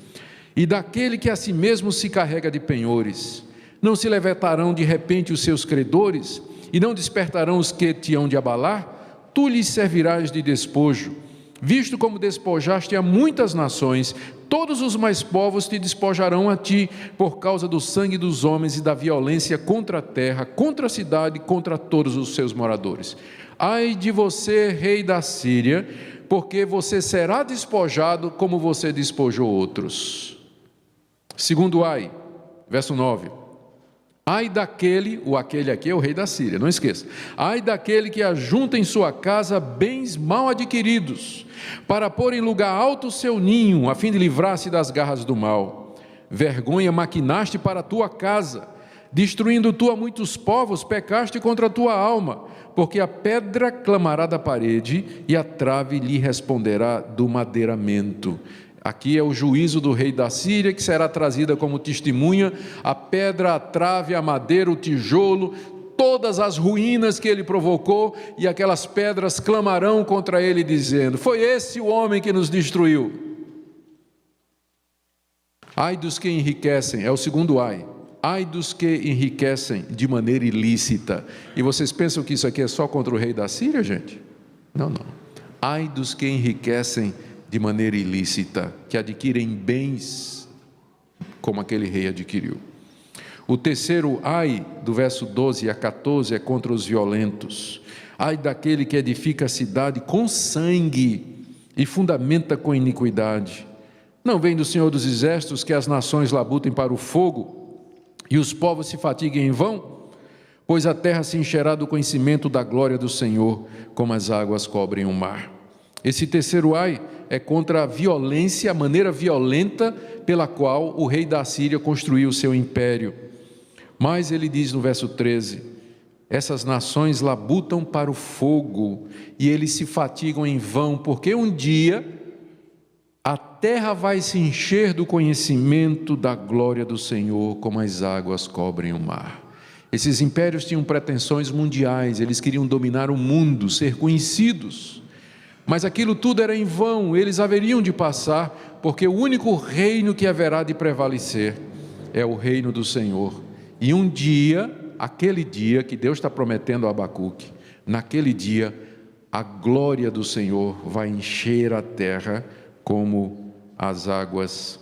E daquele que a si mesmo se carrega de penhores. Não se levantarão de repente os seus credores, e não despertarão os que te hão de abalar? Tu lhes servirás de despojo. Visto como despojaste a muitas nações, todos os mais povos te despojarão a ti, por causa do sangue dos homens e da violência contra a terra, contra a cidade, contra todos os seus moradores. Ai de você, rei da Síria, porque você será despojado como você despojou outros. Segundo ai, verso 9. Ai daquele, aquele aqui é o rei da Síria, não esqueça. Ai daquele que ajunta em sua casa bens mal adquiridos, para pôr em lugar alto o seu ninho, a fim de livrar-se das garras do mal. Vergonha maquinaste para a tua casa, destruindo tu a muitos povos, pecaste contra a tua alma, porque a pedra clamará da parede e a trave lhe responderá do madeiramento. Aqui é o juízo do rei da Síria, que será trazida como testemunha, a pedra, a trave, a madeira, o tijolo, todas as ruínas que ele provocou, e aquelas pedras clamarão contra ele, dizendo, foi esse o homem que nos destruiu. Ai dos que enriquecem, é o segundo ai. Ai dos que enriquecem de maneira ilícita. E vocês pensam que isso aqui é só contra o rei da Síria, gente? Não, não. Ai dos que enriquecem de maneira ilícita, que adquirem bens como aquele rei adquiriu. O terceiro ai, do verso 12 a 14, é contra os violentos. Ai daquele que edifica a cidade com sangue e fundamenta com iniquidade. Não vem do Senhor dos Exércitos que as nações labutem para o fogo e os povos se fatiguem em vão? Pois a terra se encherá do conhecimento da glória do Senhor, como as águas cobrem o mar. Esse terceiro ai é contra a violência, a maneira violenta pela qual o rei da Assíria construiu o seu império. Mas ele diz no verso 13: essas nações labutam para o fogo e eles se fatigam em vão, porque um dia a terra vai se encher do conhecimento da glória do Senhor, como as águas cobrem o mar. Esses impérios tinham pretensões mundiais, eles queriam dominar o mundo, ser conhecidos, mas aquilo tudo era em vão, eles haveriam de passar, porque o único reino que haverá de prevalecer é o reino do Senhor. E um dia, aquele dia que Deus está prometendo a Abacuque, naquele dia a glória do Senhor vai encher a terra como as águas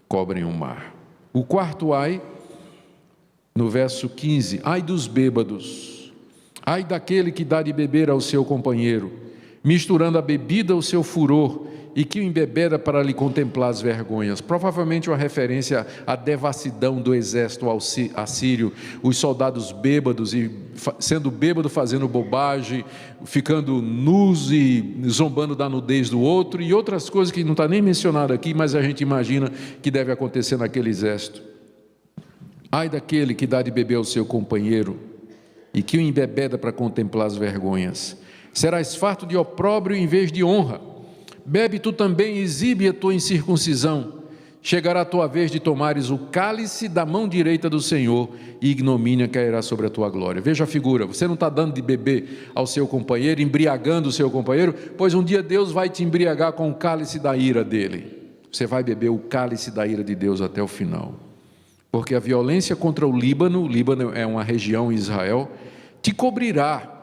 cobrem o mar. O quarto ai, no verso 15: ai dos bêbados, ai daquele que dá de beber ao seu companheiro, misturando a bebida ao seu furor, e que o embebeda para lhe contemplar as vergonhas. Provavelmente uma referência à devassidão do exército assírio, os soldados bêbados, e sendo bêbado fazendo bobagem, ficando nus e zombando da nudez do outro, e outras coisas que não está nem mencionado aqui, mas a gente imagina que deve acontecer naquele exército. Ai daquele que dá de beber ao seu companheiro, e que o embebeda para contemplar as vergonhas. Serás farto de opróbrio em vez de honra. Bebe tu também e exibe a tua incircuncisão. Chegará a tua vez de tomares o cálice da mão direita do Senhor, e ignomínia cairá sobre a tua glória. Veja a figura, você não está dando de beber ao seu companheiro, embriagando o seu companheiro, pois um dia Deus vai te embriagar com o cálice da ira dele. Você vai beber o cálice da ira de Deus até o final. Porque a violência contra o Líbano é uma região em Israel, te cobrirá,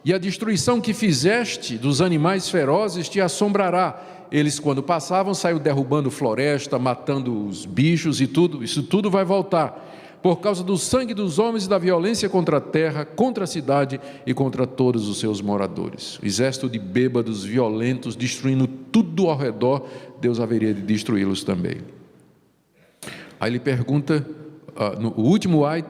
e a destruição que fizeste dos animais ferozes te assombrará. Eles, quando passavam, saíram derrubando floresta, matando os bichos e tudo. Isso tudo vai voltar, por causa do sangue dos homens e da violência contra a terra, contra a cidade e contra todos os seus moradores. O exército de bêbados violentos, destruindo tudo ao redor, Deus haveria de destruí-los também. Aí ele pergunta, o último ai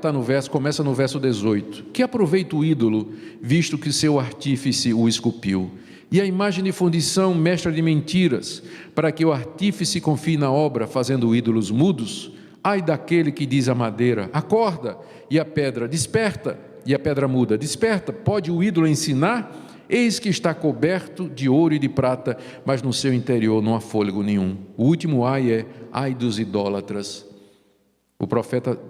começa no verso 18: que aproveita o ídolo, visto que seu artífice o esculpiu? E a imagem de fundição, mestra de mentiras, para que o artífice confie na obra, fazendo ídolos mudos? Ai daquele que diz à madeira: acorda, e a pedra: desperta, e a pedra muda: desperta. Pode o ídolo ensinar? Eis que está coberto de ouro e de prata, mas no seu interior não há fôlego nenhum. O último ai é: ai dos idólatras. O profeta,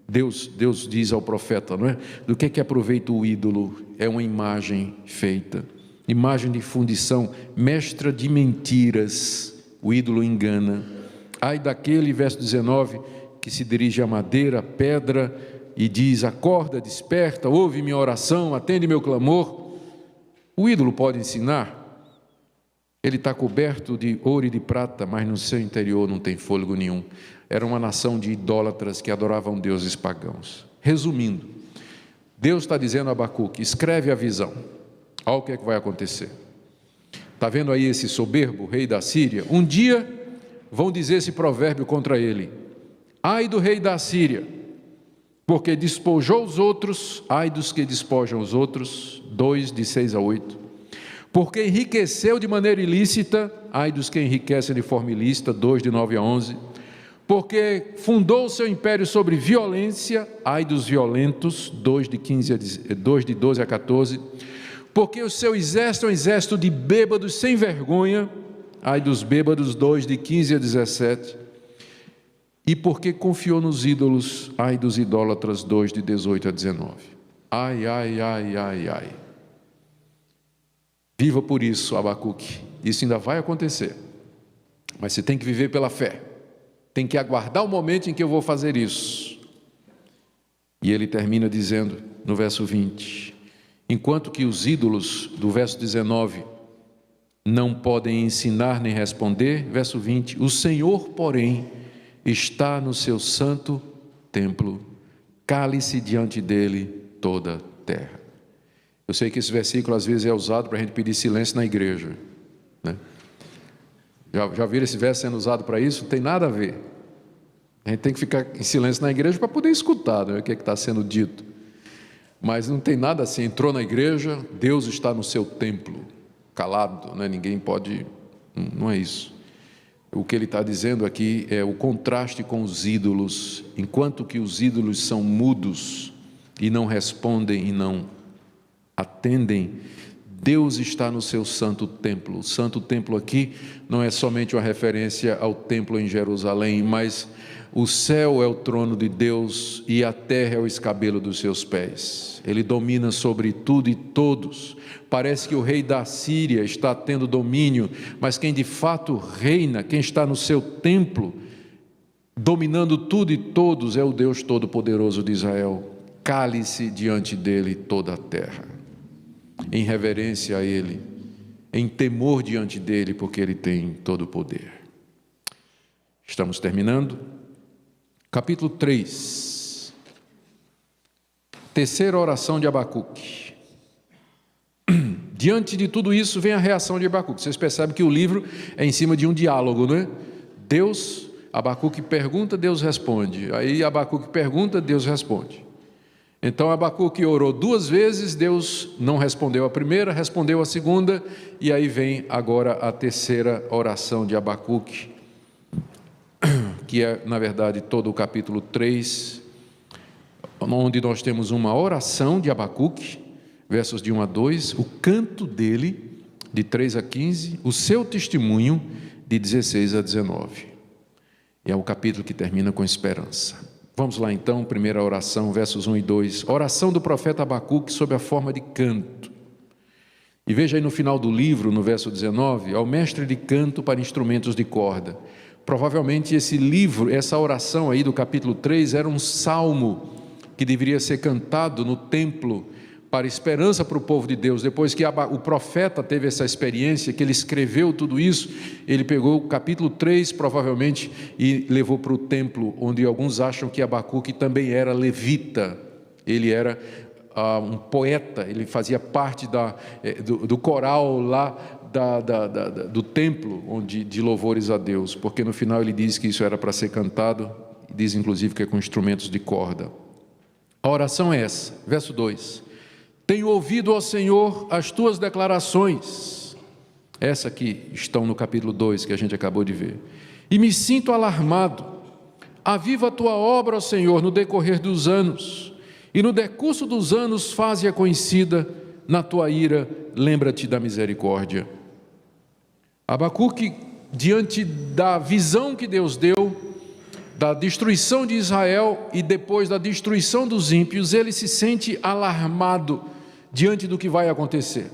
Deus diz ao profeta, não é? Do que aproveita o ídolo? É uma imagem feita, imagem de fundição, mestra de mentiras. O ídolo engana. Ai daquele, verso 19, que se dirige à madeira, à pedra, e diz: acorda, desperta, ouve minha oração, atende meu clamor. O ídolo pode ensinar? Ele está coberto de ouro e de prata, mas no seu interior não tem fôlego nenhum. Era uma nação de idólatras que adoravam deuses pagãos. Resumindo, Deus está dizendo a Abacuque: escreve a visão. Olha o que é que vai acontecer. Está vendo aí esse soberbo, rei da Síria? Um dia vão dizer esse provérbio contra ele: ai do rei da Síria, porque despojou os outros, ai dos que despojam os outros. 2, de 6 a 8. Porque enriqueceu de maneira ilícita, ai dos que enriquecem de forma ilícita. 2, de 9 a 11. Porque fundou o seu império sobre violência, ai dos violentos. 2, de 12 a 14. Porque o seu exército é um exército de bêbados sem vergonha, ai dos bêbados. 2, de 15 a 17. E porque confiou nos ídolos, ai dos idólatras. 2, de 18 a 19. Ai, ai, ai, ai, ai. Viva por isso, Abacuque. Isso ainda vai acontecer, mas você tem que viver pela fé. Tem que aguardar o momento em que eu vou fazer isso. E ele termina dizendo no verso 20: enquanto que os ídolos, do verso 19, não podem ensinar nem responder, verso 20, o Senhor, porém, está no seu santo templo, cale-se diante dele toda a terra. Eu sei que esse versículo às vezes é usado para a gente pedir silêncio na igreja, né? Já viram esse verso sendo usado para isso? Não tem nada a ver. A gente tem que ficar em silêncio na igreja para poder escutar, né, o que está sendo dito. Mas não tem nada assim: entrou na igreja, Deus está no seu templo, calado, né? Ninguém pode Não é isso. O que ele está dizendo aqui é o contraste com os ídolos. Enquanto que os ídolos são mudos e não respondem e não atendem, Deus está no seu santo templo. O santo templo aqui não é somente uma referência ao templo em Jerusalém, mas o céu é o trono de Deus e a terra é o escabelo dos seus pés. Ele domina sobre tudo e todos. Parece que o rei da Síria está tendo domínio, mas quem de fato reina, quem está no seu templo, dominando tudo e todos, é o Deus Todo-Poderoso de Israel. Cale-se diante dele toda a terra, em reverência a ele, em temor diante dele, porque ele tem todo o poder. Estamos terminando. Capítulo 3, terceira oração de Abacuque. Diante de tudo isso vem a reação de Abacuque. Vocês percebem que o livro é em cima de um diálogo, não é? Abacuque pergunta, Deus responde. Aí Abacuque pergunta, Deus responde. Então Abacuque orou 2 vezes, Deus não respondeu a primeira, respondeu a segunda, e aí vem agora a terceira oração de Abacuque, que é, na verdade, todo o capítulo 3, onde nós temos uma oração de Abacuque, versos de 1 a 2, o canto dele, de 3 a 15, o seu testemunho, de 16 a 19. E é o capítulo que termina com esperança. Vamos lá então, primeira oração, versos 1 e 2, oração do profeta Abacuque sob a forma de canto. E veja aí no final do livro, no verso 19, ao mestre de canto para instrumentos de corda. Provavelmente esse livro, essa oração aí do capítulo 3 era um salmo que deveria ser cantado no templo para esperança para o povo de Deus. Depois que o profeta teve essa experiência, que ele escreveu tudo isso, ele pegou o capítulo 3 provavelmente e levou para o templo, onde alguns acham que Abacuque também era levita, ele era um poeta, ele fazia parte do coral lá do templo de louvores a Deus, porque no final ele diz que isso era para ser cantado, diz inclusive que é com instrumentos de corda. A oração é essa, verso 2: tenho ouvido, ó Senhor, as tuas declarações, essa que estão no capítulo 2 que a gente acabou de ver, e me sinto alarmado. Aviva a tua obra, ó Senhor, no decorrer dos anos, e no decurso dos anos faze-a conhecida. Na tua ira lembra-te da misericórdia. Abacuque, diante da visão que Deus deu, da destruição de Israel e depois da destruição dos ímpios, ele se sente alarmado diante do que vai acontecer,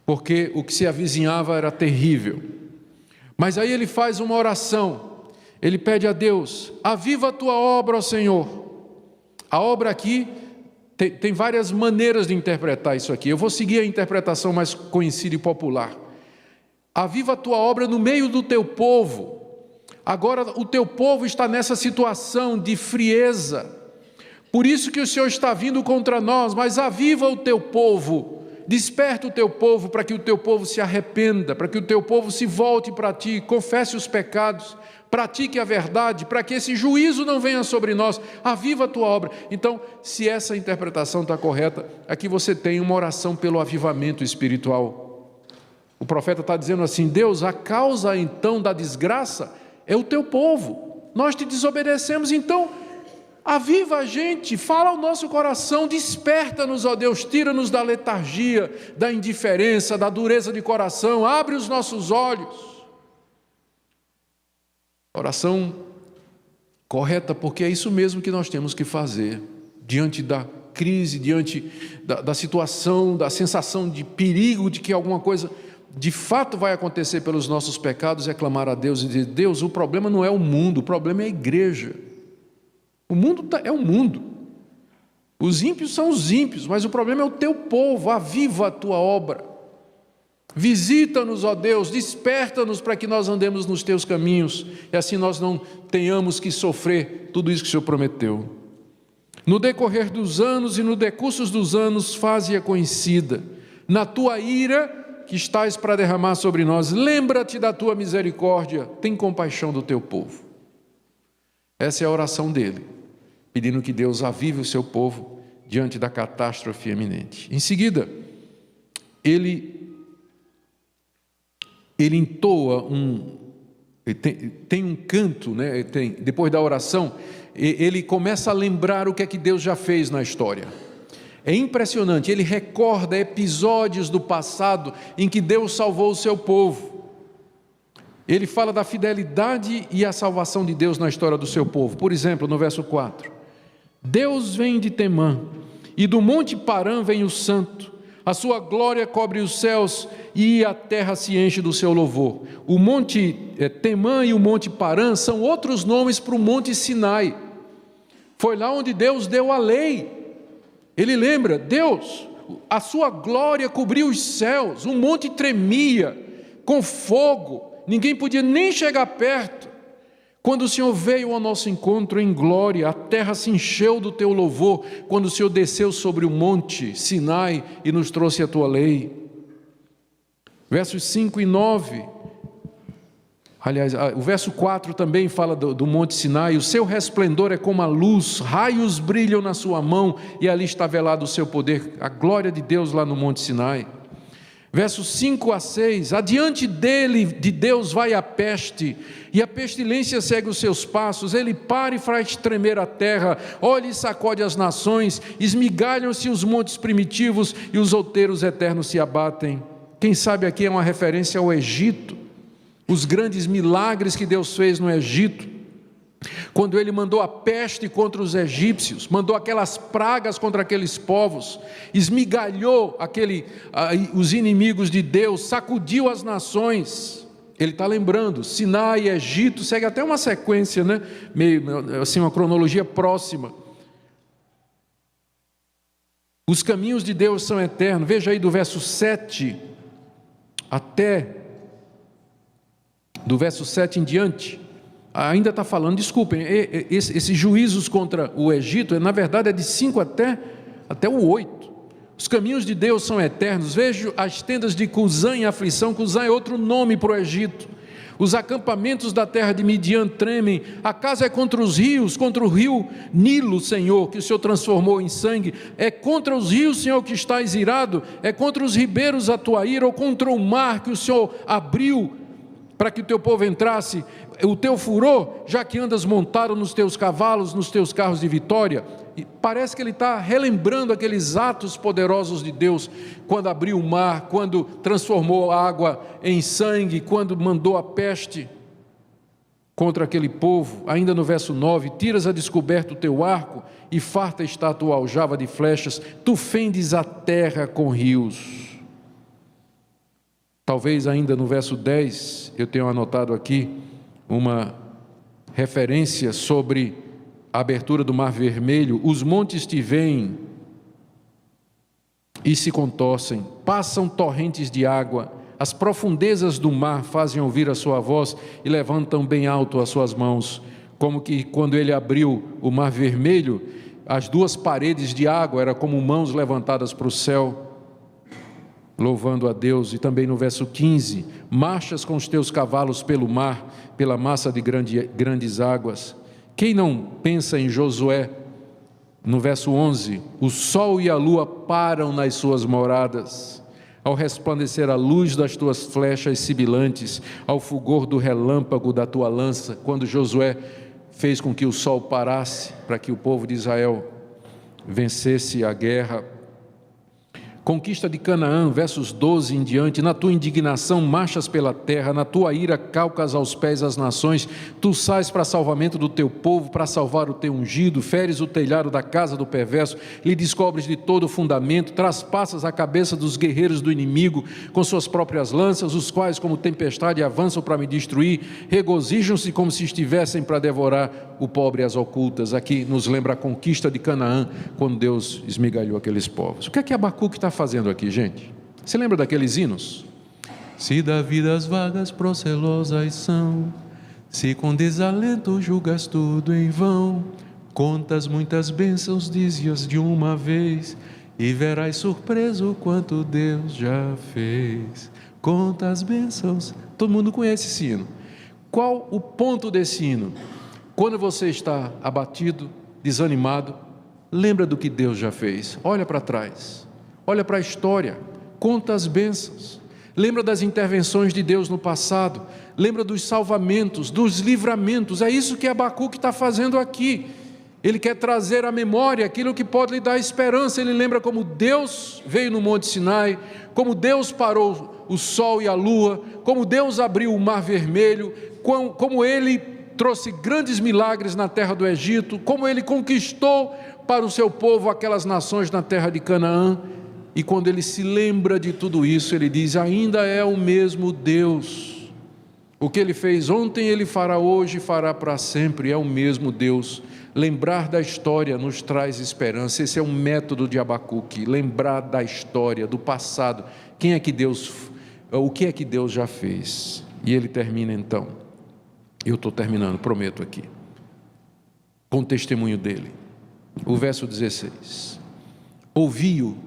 porque o que se avizinhava era terrível. Mas aí ele faz uma oração, ele pede a Deus: aviva a tua obra, ó Senhor. A obra aqui tem várias maneiras de interpretar isso aqui. Eu vou seguir a interpretação mais conhecida e popular. Aviva a tua obra no meio do teu povo. Agora o teu povo está nessa situação de frieza, por isso que o Senhor está vindo contra nós, mas aviva o teu povo, desperta o teu povo para que o teu povo se arrependa, para que o teu povo se volte para ti, confesse os pecados, pratique a verdade, para que esse juízo não venha sobre nós. Aviva a tua obra. Então, se essa interpretação está correta, aqui você tem uma oração pelo avivamento espiritual. O profeta está dizendo assim: Deus, a causa então da desgraça é o teu povo, nós te desobedecemos, então aviva a gente, fala ao nosso coração, desperta-nos, ó Deus, tira-nos da letargia, da indiferença, da dureza de coração, abre os nossos olhos. Oração correta, porque é isso mesmo que nós temos que fazer, diante da crise, diante da situação, da sensação de perigo, de que alguma coisa de fato vai acontecer pelos nossos pecados, é clamar a Deus e dizer: Deus, o problema não é o mundo, o problema é a igreja. O mundo é o mundo, os ímpios são os ímpios, mas o problema é o teu povo. Aviva a tua obra, visita-nos, ó Deus, desperta-nos para que nós andemos nos teus caminhos, e assim nós não tenhamos que sofrer tudo isso que o Senhor prometeu. No decorrer dos anos e no decurso dos anos faze-a conhecida. Na tua ira que estás para derramar sobre nós, lembra-te da tua misericórdia, tem compaixão do teu povo. Essa é a oração dele, pedindo que Deus avive o seu povo diante da catástrofe iminente. Em seguida, ele ele entoa tem um canto, né? Depois da oração, ele começa a lembrar o que é que Deus já fez na história. É impressionante, ele recorda episódios do passado em que Deus salvou o seu povo. Ele fala da fidelidade e a salvação de Deus na história do seu povo. Por exemplo, no verso 4: Deus vem de Temã, e do monte Parã vem o santo. A sua glória cobre os céus, e a terra se enche do seu louvor. O monte Temã e o monte Parã são outros nomes para o monte Sinai. Foi lá onde Deus deu a lei. Ele lembra, Deus, a sua glória cobriu os céus, o monte tremia com fogo, ninguém podia nem chegar perto. Quando o Senhor veio ao nosso encontro em glória, a terra se encheu do teu louvor, quando o Senhor desceu sobre o monte Sinai e nos trouxe a tua lei. Versos 5 e 9, aliás, o verso 4 também fala do monte Sinai: o seu resplendor é como a luz, raios brilham na sua mão, e ali está velado o seu poder, a glória de Deus lá no monte Sinai. Versos 5 a 6, adiante dele, de Deus, vai a peste, e a pestilência segue os seus passos. Ele para e faz tremer a terra, olha e sacode as nações, esmigalham-se os montes primitivos, e os outeiros eternos se abatem. Quem sabe aqui é uma referência ao Egito, os grandes milagres que Deus fez no Egito, quando ele mandou a peste contra os egípcios, mandou aquelas pragas contra aqueles povos, esmigalhou os inimigos de Deus, sacudiu as nações. Ele está lembrando, Sinai, Egito, segue até uma sequência, né? Meio assim, uma cronologia próxima. Os caminhos de Deus são eternos. Veja aí do verso 7 do verso 7 em diante, ainda está falando, desculpem, esses juízos contra o Egito, na verdade é de 5 até o 8. Os caminhos de Deus são eternos. Vejo as tendas de Cusã em aflição. Cusã é outro nome para o Egito. Os acampamentos da terra de Midian tremem. Acaso é contra os rios, contra o rio Nilo, Senhor, que o Senhor transformou em sangue? É contra os rios, Senhor, que estás irado? É contra os ribeiros a tua ira, ou contra o mar que o Senhor abriu para que o teu povo entrasse? O teu furor, já que andas montado nos teus cavalos, nos teus carros de vitória? E parece que ele está relembrando aqueles atos poderosos de Deus, quando abriu o mar, quando transformou a água em sangue, quando mandou a peste contra aquele povo. Ainda no verso 9, tiras a descoberto o teu arco, e farta está a tua aljava de flechas, tu fendes a terra com rios. Talvez ainda no verso 10, eu tenho anotado aqui uma referência sobre a abertura do Mar Vermelho. Os montes te veem e se contorcem, passam torrentes de água, as profundezas do mar fazem ouvir a sua voz e levantam bem alto as suas mãos, como que quando ele abriu o Mar Vermelho, as duas paredes de água eram como mãos levantadas para o céu, louvando a Deus. E também no verso 15, marchas com os teus cavalos pelo mar, pela massa de grandes águas. Quem não pensa em Josué? No verso 11, o sol e a lua param nas suas moradas, ao resplandecer a luz das tuas flechas sibilantes, ao fulgor do relâmpago da tua lança. Quando Josué fez com que o sol parasse, para que o povo de Israel vencesse a guerra. Conquista de Canaã, versos 12 em diante, na tua indignação marchas pela terra, na tua ira calcas aos pés as nações, tu sais para salvamento do teu povo, para salvar o teu ungido, feres o telhado da casa do perverso, lhe descobres de todo o fundamento, traspassas a cabeça dos guerreiros do inimigo com suas próprias lanças, os quais como tempestade avançam para me destruir, regozijam-se como se estivessem para devorar o pobre às ocultas. Aqui nos lembra a conquista de Canaã, quando Deus esmigalhou aqueles povos. O que é que Abacuque está fazendo aqui, gente? Você lembra daqueles hinos? Se da vida as vagas procelosas são, se com desalento julgas tudo em vão, contas muitas bênçãos, dize-as de uma vez, e verás surpreso quanto Deus já fez. Conta as bênçãos. Todo mundo conhece esse hino. Qual o ponto desse hino? Quando você está abatido, desanimado, lembra do que Deus já fez. Olha para trás, olha para a história, conta as bênçãos. lembra das intervenções de Deus no passado, lembra dos salvamentos, dos livramentos. É isso que Abacuque está fazendo aqui. Ele quer trazer à memória aquilo que pode lhe dar esperança. Ele lembra como Deus veio no Monte Sinai, como Deus parou o sol e a lua, como Deus abriu o mar vermelho, como Ele trouxe grandes milagres na terra do Egito, como Ele conquistou para o seu povo aquelas nações na terra de Canaã. E quando ele se lembra de tudo isso, ele diz: ainda é o mesmo Deus. O que Ele fez ontem, Ele fará hoje e fará para sempre. É o mesmo Deus. Lembrar da história nos traz esperança. Esse é um método de Abacuque. Lembrar da história, do passado. Quem é que Deus, o que é que Deus já fez? E ele termina então. Eu estou terminando, prometo aqui. Com o testemunho dele. O verso 16. Ouvi-o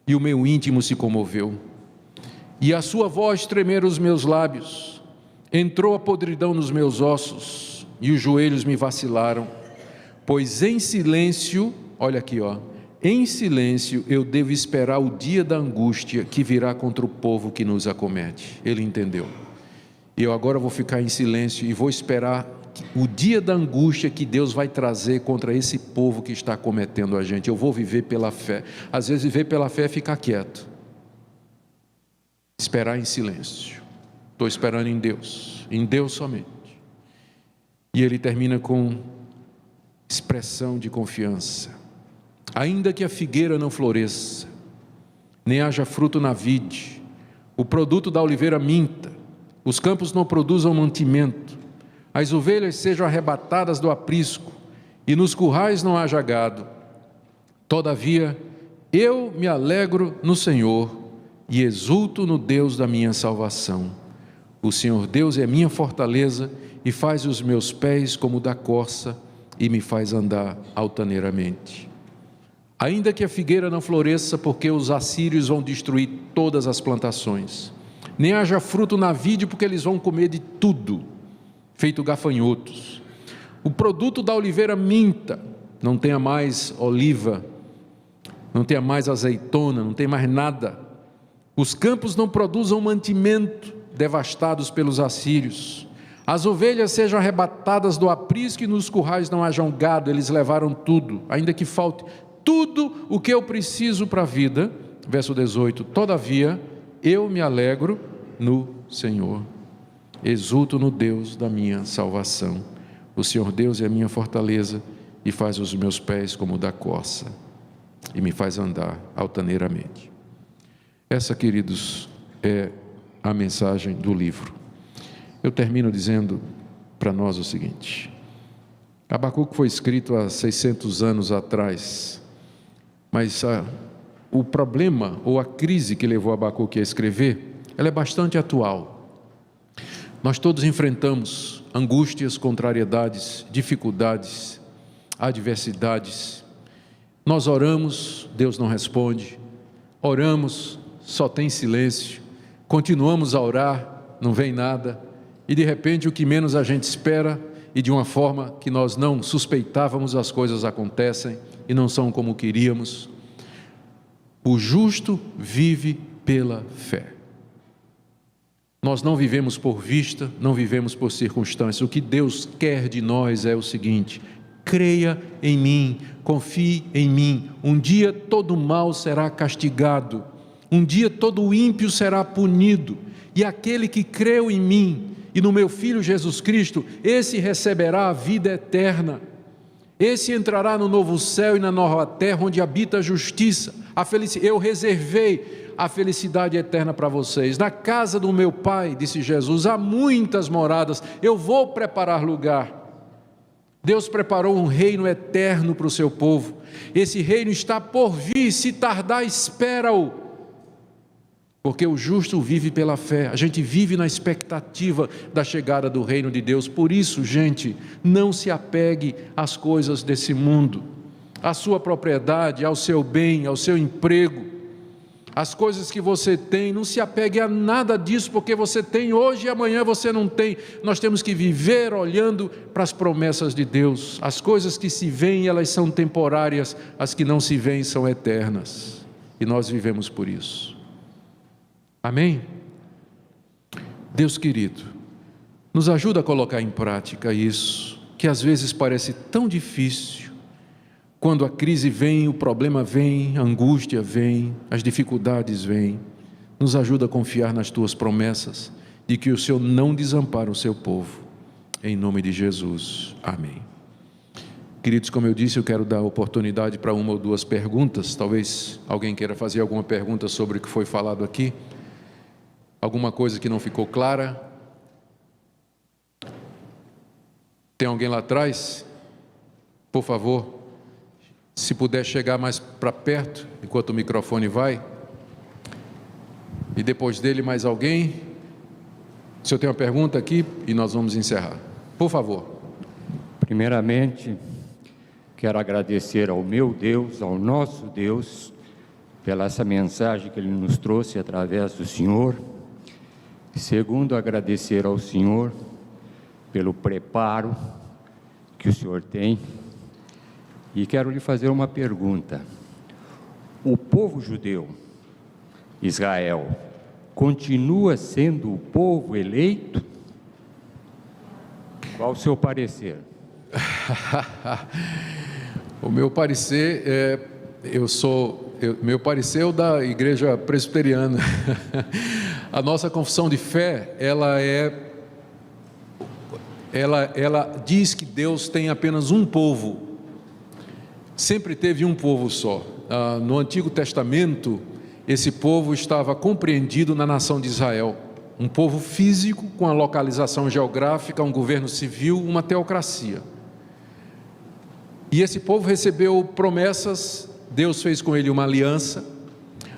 e o meu íntimo se comoveu. E a sua voz tremeram os meus lábios. Entrou a podridão nos meus ossos e os joelhos me vacilaram. Pois em silêncio, olha aqui, em silêncio eu devo esperar o dia da angústia que virá contra o povo que nos acomete. Ele entendeu. E eu agora vou ficar em silêncio e vou esperar o dia da angústia que Deus vai trazer contra esse povo que está cometendo a gente. Eu vou viver pela fé. Às vezes viver pela fé é ficar quieto. Esperar em silêncio. Estou esperando em Deus somente. E ele termina com expressão de confiança. Ainda que a figueira não floresça, nem haja fruto na vide, o produto da oliveira minta, os campos não produzam mantimento, as ovelhas sejam arrebatadas do aprisco, e nos currais não haja gado, todavia eu me alegro no Senhor, e exulto no Deus da minha salvação. O Senhor Deus é minha fortaleza, e faz os meus pés como da corça, e me faz andar altaneiramente. Ainda que a figueira não floresça, porque os assírios vão destruir todas as plantações, nem haja fruto na vide, porque eles vão comer de tudo, feito gafanhotos. O produto da oliveira minta, não tenha mais oliva, não tenha mais azeitona, não tem mais nada. Os campos não produzam mantimento, devastados pelos assírios. As ovelhas sejam arrebatadas do aprisco e nos currais não hajam gado. Eles levaram tudo, ainda que falte tudo o que eu preciso para a vida. Verso 18, todavia eu me alegro no Senhor, exulto no Deus da minha salvação. O Senhor Deus é a minha fortaleza e faz os meus pés como da corça e me faz andar altaneiramente. Essa, queridos, é a mensagem do livro. Eu termino dizendo para nós o seguinte: Abacuque foi escrito há 600 anos atrás, mas o problema ou a crise que levou Abacuque a escrever, ela é bastante atual. Nós todos enfrentamos angústias, contrariedades, dificuldades, adversidades. Nós oramos, Deus não responde. Oramos, só tem silêncio. Continuamos a orar, não vem nada. E de repente o que menos a gente espera, e de uma forma que nós não suspeitávamos, as coisas acontecem e não são como queríamos. O justo vive pela fé. Nós não vivemos por vista, não vivemos por circunstâncias. O que Deus quer de nós é o seguinte: creia em mim, confie em mim. Um dia todo mal será castigado, um dia todo ímpio será punido, e aquele que creu em mim e no meu Filho Jesus Cristo, esse receberá a vida eterna. Esse entrará no novo céu e na nova terra, onde habita a justiça, a felicidade. Eu reservei a felicidade eterna para vocês. Na casa do meu Pai, disse Jesus, há muitas moradas, eu vou preparar lugar. Deus preparou um reino eterno para o seu povo. Esse reino está por vir, se tardar, espera-o. Porque o justo vive pela fé. A gente vive na expectativa da chegada do reino de Deus. Por isso, gente, não se apegue às coisas desse mundo, à sua propriedade, ao seu bem, ao seu emprego, as coisas que você tem. Não se apegue a nada disso, porque você tem hoje e amanhã você não tem. Nós temos que viver olhando para as promessas de Deus. As coisas que se veem, elas são temporárias, as que não se veem são eternas, e nós vivemos por isso. Amém? Deus querido, nos ajuda a colocar em prática isso, que às vezes parece tão difícil. Quando a crise vem, o problema vem, a angústia vem, as dificuldades vêm. Nos ajuda a confiar nas tuas promessas, de que o Senhor não desampara o seu povo. Em nome de Jesus. Amém. Queridos, como eu disse, eu quero dar oportunidade para uma ou duas perguntas. Talvez alguém queira fazer alguma pergunta sobre o que foi falado aqui. Alguma coisa que não ficou clara. Tem alguém lá atrás? Por favor, se puder chegar mais para perto, enquanto o microfone vai. E depois dele mais alguém? Se eu tenho uma pergunta aqui, e nós vamos encerrar. Por favor. Primeiramente, quero agradecer ao meu Deus, ao nosso Deus, pela essa mensagem que Ele nos trouxe através do Senhor. Segundo, agradecer ao Senhor pelo preparo que o Senhor tem. E quero lhe fazer uma pergunta. O povo judeu, Israel, continua sendo o povo eleito? Qual o seu parecer? O meu parecer é, meu parecer é o da igreja presbiteriana. A nossa confissão de fé, ela diz que Deus tem apenas um povo. Sempre teve um povo só. No Antigo Testamento, esse povo estava compreendido na nação de Israel. Um povo físico, com a localização geográfica, um governo civil, uma teocracia. E esse povo recebeu promessas, Deus fez com ele uma aliança,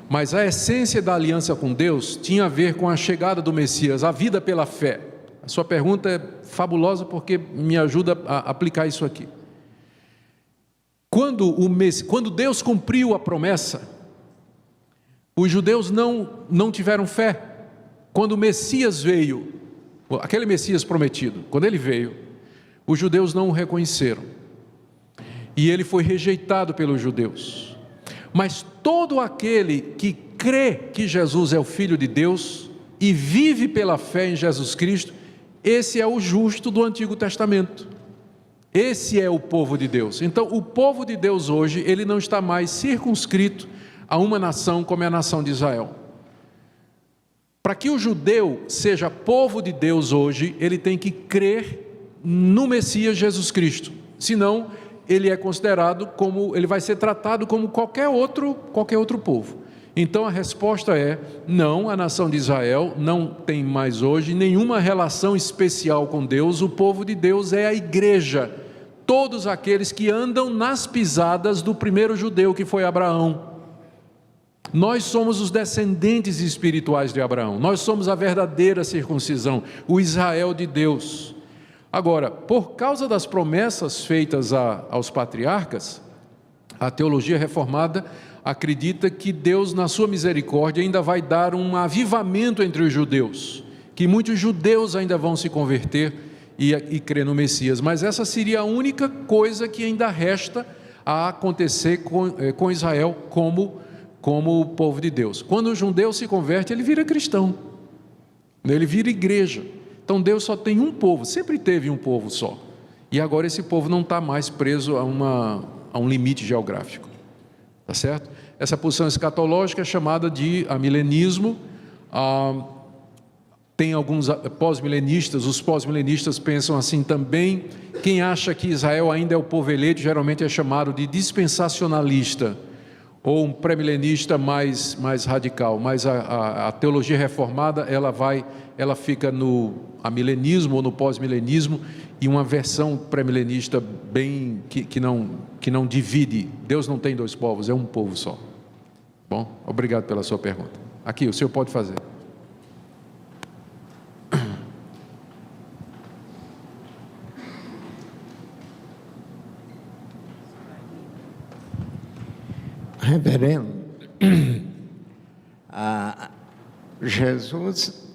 mas a essência da aliança com Deus tinha a ver com a chegada do Messias, a vida pela fé. A sua pergunta é fabulosa porque me ajuda a aplicar isso aqui. Quando Deus cumpriu a promessa, os judeus não tiveram fé. Quando o Messias veio, aquele Messias prometido, quando ele veio, os judeus não o reconheceram. E ele foi rejeitado pelos judeus. Mas todo aquele que crê que Jesus é o Filho de Deus e vive pela fé em Jesus Cristo, esse é o justo do Antigo Testamento. Esse é o povo de Deus. Então, o povo de Deus hoje, ele não está mais circunscrito a uma nação como é a nação de Israel. Para que o judeu seja povo de Deus hoje, ele tem que crer no Messias Jesus Cristo. Senão, ele é considerado como, ele vai ser tratado como qualquer outro povo. Então a resposta é, não, a nação de Israel não tem mais hoje nenhuma relação especial com Deus. O povo de Deus é a igreja, todos aqueles que andam nas pisadas do primeiro judeu que foi Abraão. Nós somos os descendentes espirituais de Abraão, nós somos a verdadeira circuncisão, o Israel de Deus. Agora, por causa das promessas feitas aos patriarcas, a teologia reformada acredita que Deus, na sua misericórdia, ainda vai dar um avivamento entre os judeus, que muitos judeus ainda vão se converter e crer no Messias, mas essa seria a única coisa que ainda resta a acontecer com Israel como o povo de Deus. Quando o judeu se converte, ele vira cristão, ele vira igreja. Então Deus só tem um povo, sempre teve um povo só, e agora esse povo não está mais preso a um limite geográfico, tá certo? Essa posição escatológica é chamada de amilenismo. Tem alguns pós-milenistas, os pós-milenistas pensam assim também. Quem acha que Israel ainda é o povo eleito, geralmente é chamado de dispensacionalista, ou um pré-milenista mais radical, mas a teologia reformada, ela fica no amilenismo ou no pós-milenismo, e uma versão pré-milenista bem que não divide. Deus não tem dois povos, é um povo só. Bom, obrigado pela sua pergunta. Aqui, o senhor pode fazer. Reverendo, Jesus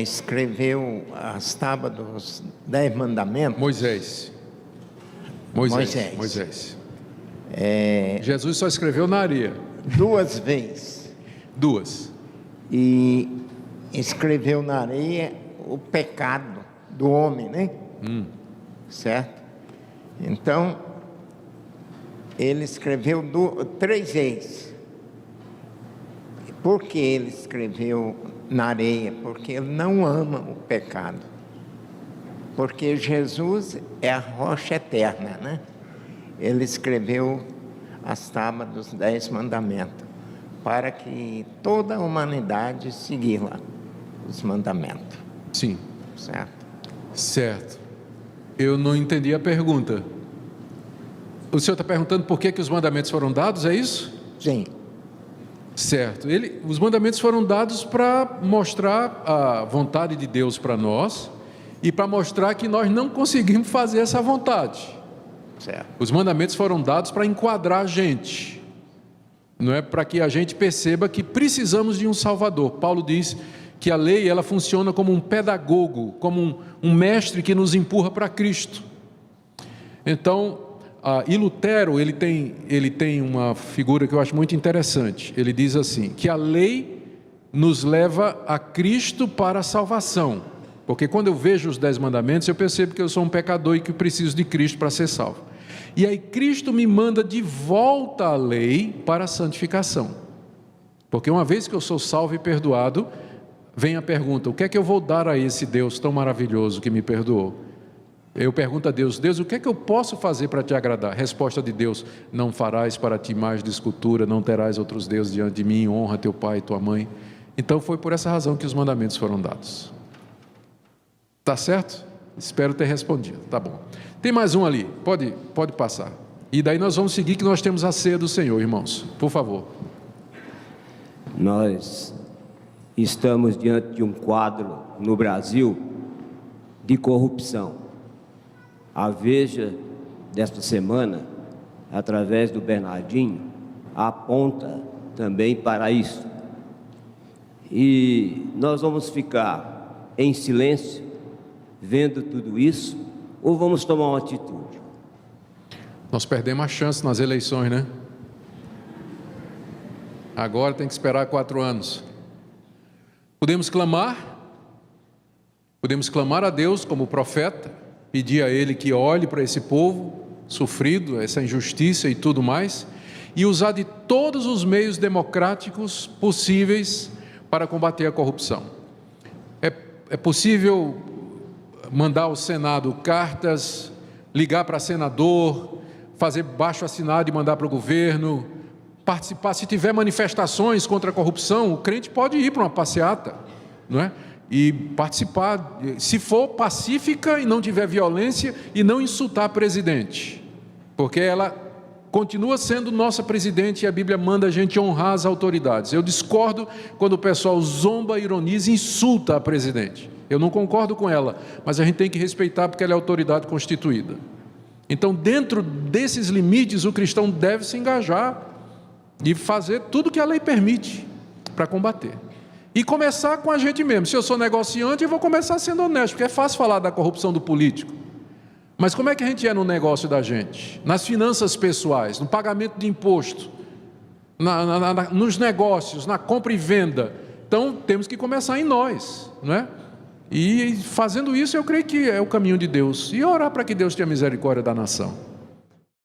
escreveu as tábuas dos 10 mandamentos. Moisés. Jesus só escreveu na areia. 2 vezes. 2. E escreveu na areia o pecado do homem, né? Certo? Então, ele escreveu 3 vezes. Por que ele escreveu na areia? Porque ele não ama o pecado. Porque Jesus é a rocha eterna, né? Ele escreveu as tábuas dos 10 mandamentos, para que toda a humanidade seguisse os mandamentos. Sim. Certo? Certo. Eu não entendi a pergunta. O senhor está perguntando por que os mandamentos foram dados, é isso? Sim. Certo. Os mandamentos foram dados para mostrar a vontade de Deus para nós e para mostrar que nós não conseguimos fazer essa vontade. Certo. Os mandamentos foram dados para enquadrar a gente, não é para que a gente perceba que precisamos de um Salvador. Paulo diz que a lei ela funciona como um pedagogo, como um mestre que nos empurra para Cristo. Então, e Lutero ele tem uma figura que eu acho muito interessante. Ele diz assim, que a lei nos leva a Cristo para a salvação. Porque quando eu vejo os 10 mandamentos, eu percebo que eu sou um pecador e que preciso de Cristo para ser salvo. E aí Cristo me manda de volta à lei para a santificação. Porque uma vez que eu sou salvo e perdoado, vem a pergunta, o que é que eu vou dar a esse Deus tão maravilhoso que me perdoou? Eu pergunto a Deus, Deus, o que é que eu posso fazer para te agradar? Resposta de Deus, não farás para ti mais de escultura, não terás outros deuses diante de mim, honra teu pai e tua mãe. Então foi por essa razão que os mandamentos foram dados. Tá certo? Espero ter respondido, tá bom. Tem mais um ali, pode passar. E daí nós vamos seguir que nós temos a ceia do Senhor, irmãos, por favor. Nós estamos diante de um quadro no Brasil de corrupção. A Veja desta semana, através do Bernardinho, aponta também para isso. E nós vamos ficar em silêncio, vendo tudo isso, ou vamos tomar uma atitude? Nós perdemos a chance nas eleições, né? Agora tem que esperar 4 anos. Podemos clamar a Deus como profeta, pedir a Ele que olhe para esse povo sofrido, essa injustiça e tudo mais, e usar de todos os meios democráticos possíveis para combater a corrupção. É possível mandar ao Senado cartas, ligar para senador, fazer baixo assinado e mandar para o governo, participar. Se tiver manifestações contra a corrupção, o crente pode ir para uma passeata, não é? E participar, se for pacífica e não tiver violência, e não insultar a presidente, porque ela continua sendo nossa presidente e a Bíblia manda a gente honrar as autoridades. Eu discordo quando o pessoal zomba, ironiza e insulta a presidente. Eu não concordo com ela, mas a gente tem que respeitar porque ela é autoridade constituída. Então, dentro desses limites, o cristão deve se engajar e fazer tudo que a lei permite para combater. E começar com a gente mesmo. Se eu sou negociante, eu vou começar sendo honesto, porque é fácil falar da corrupção do político. Mas como é que a gente é no negócio da gente? Nas finanças pessoais, no pagamento de imposto, nos negócios, na compra e venda. Então, temos que começar em nós, não é? E fazendo isso, eu creio que é o caminho de Deus. E orar para que Deus tenha misericórdia da nação.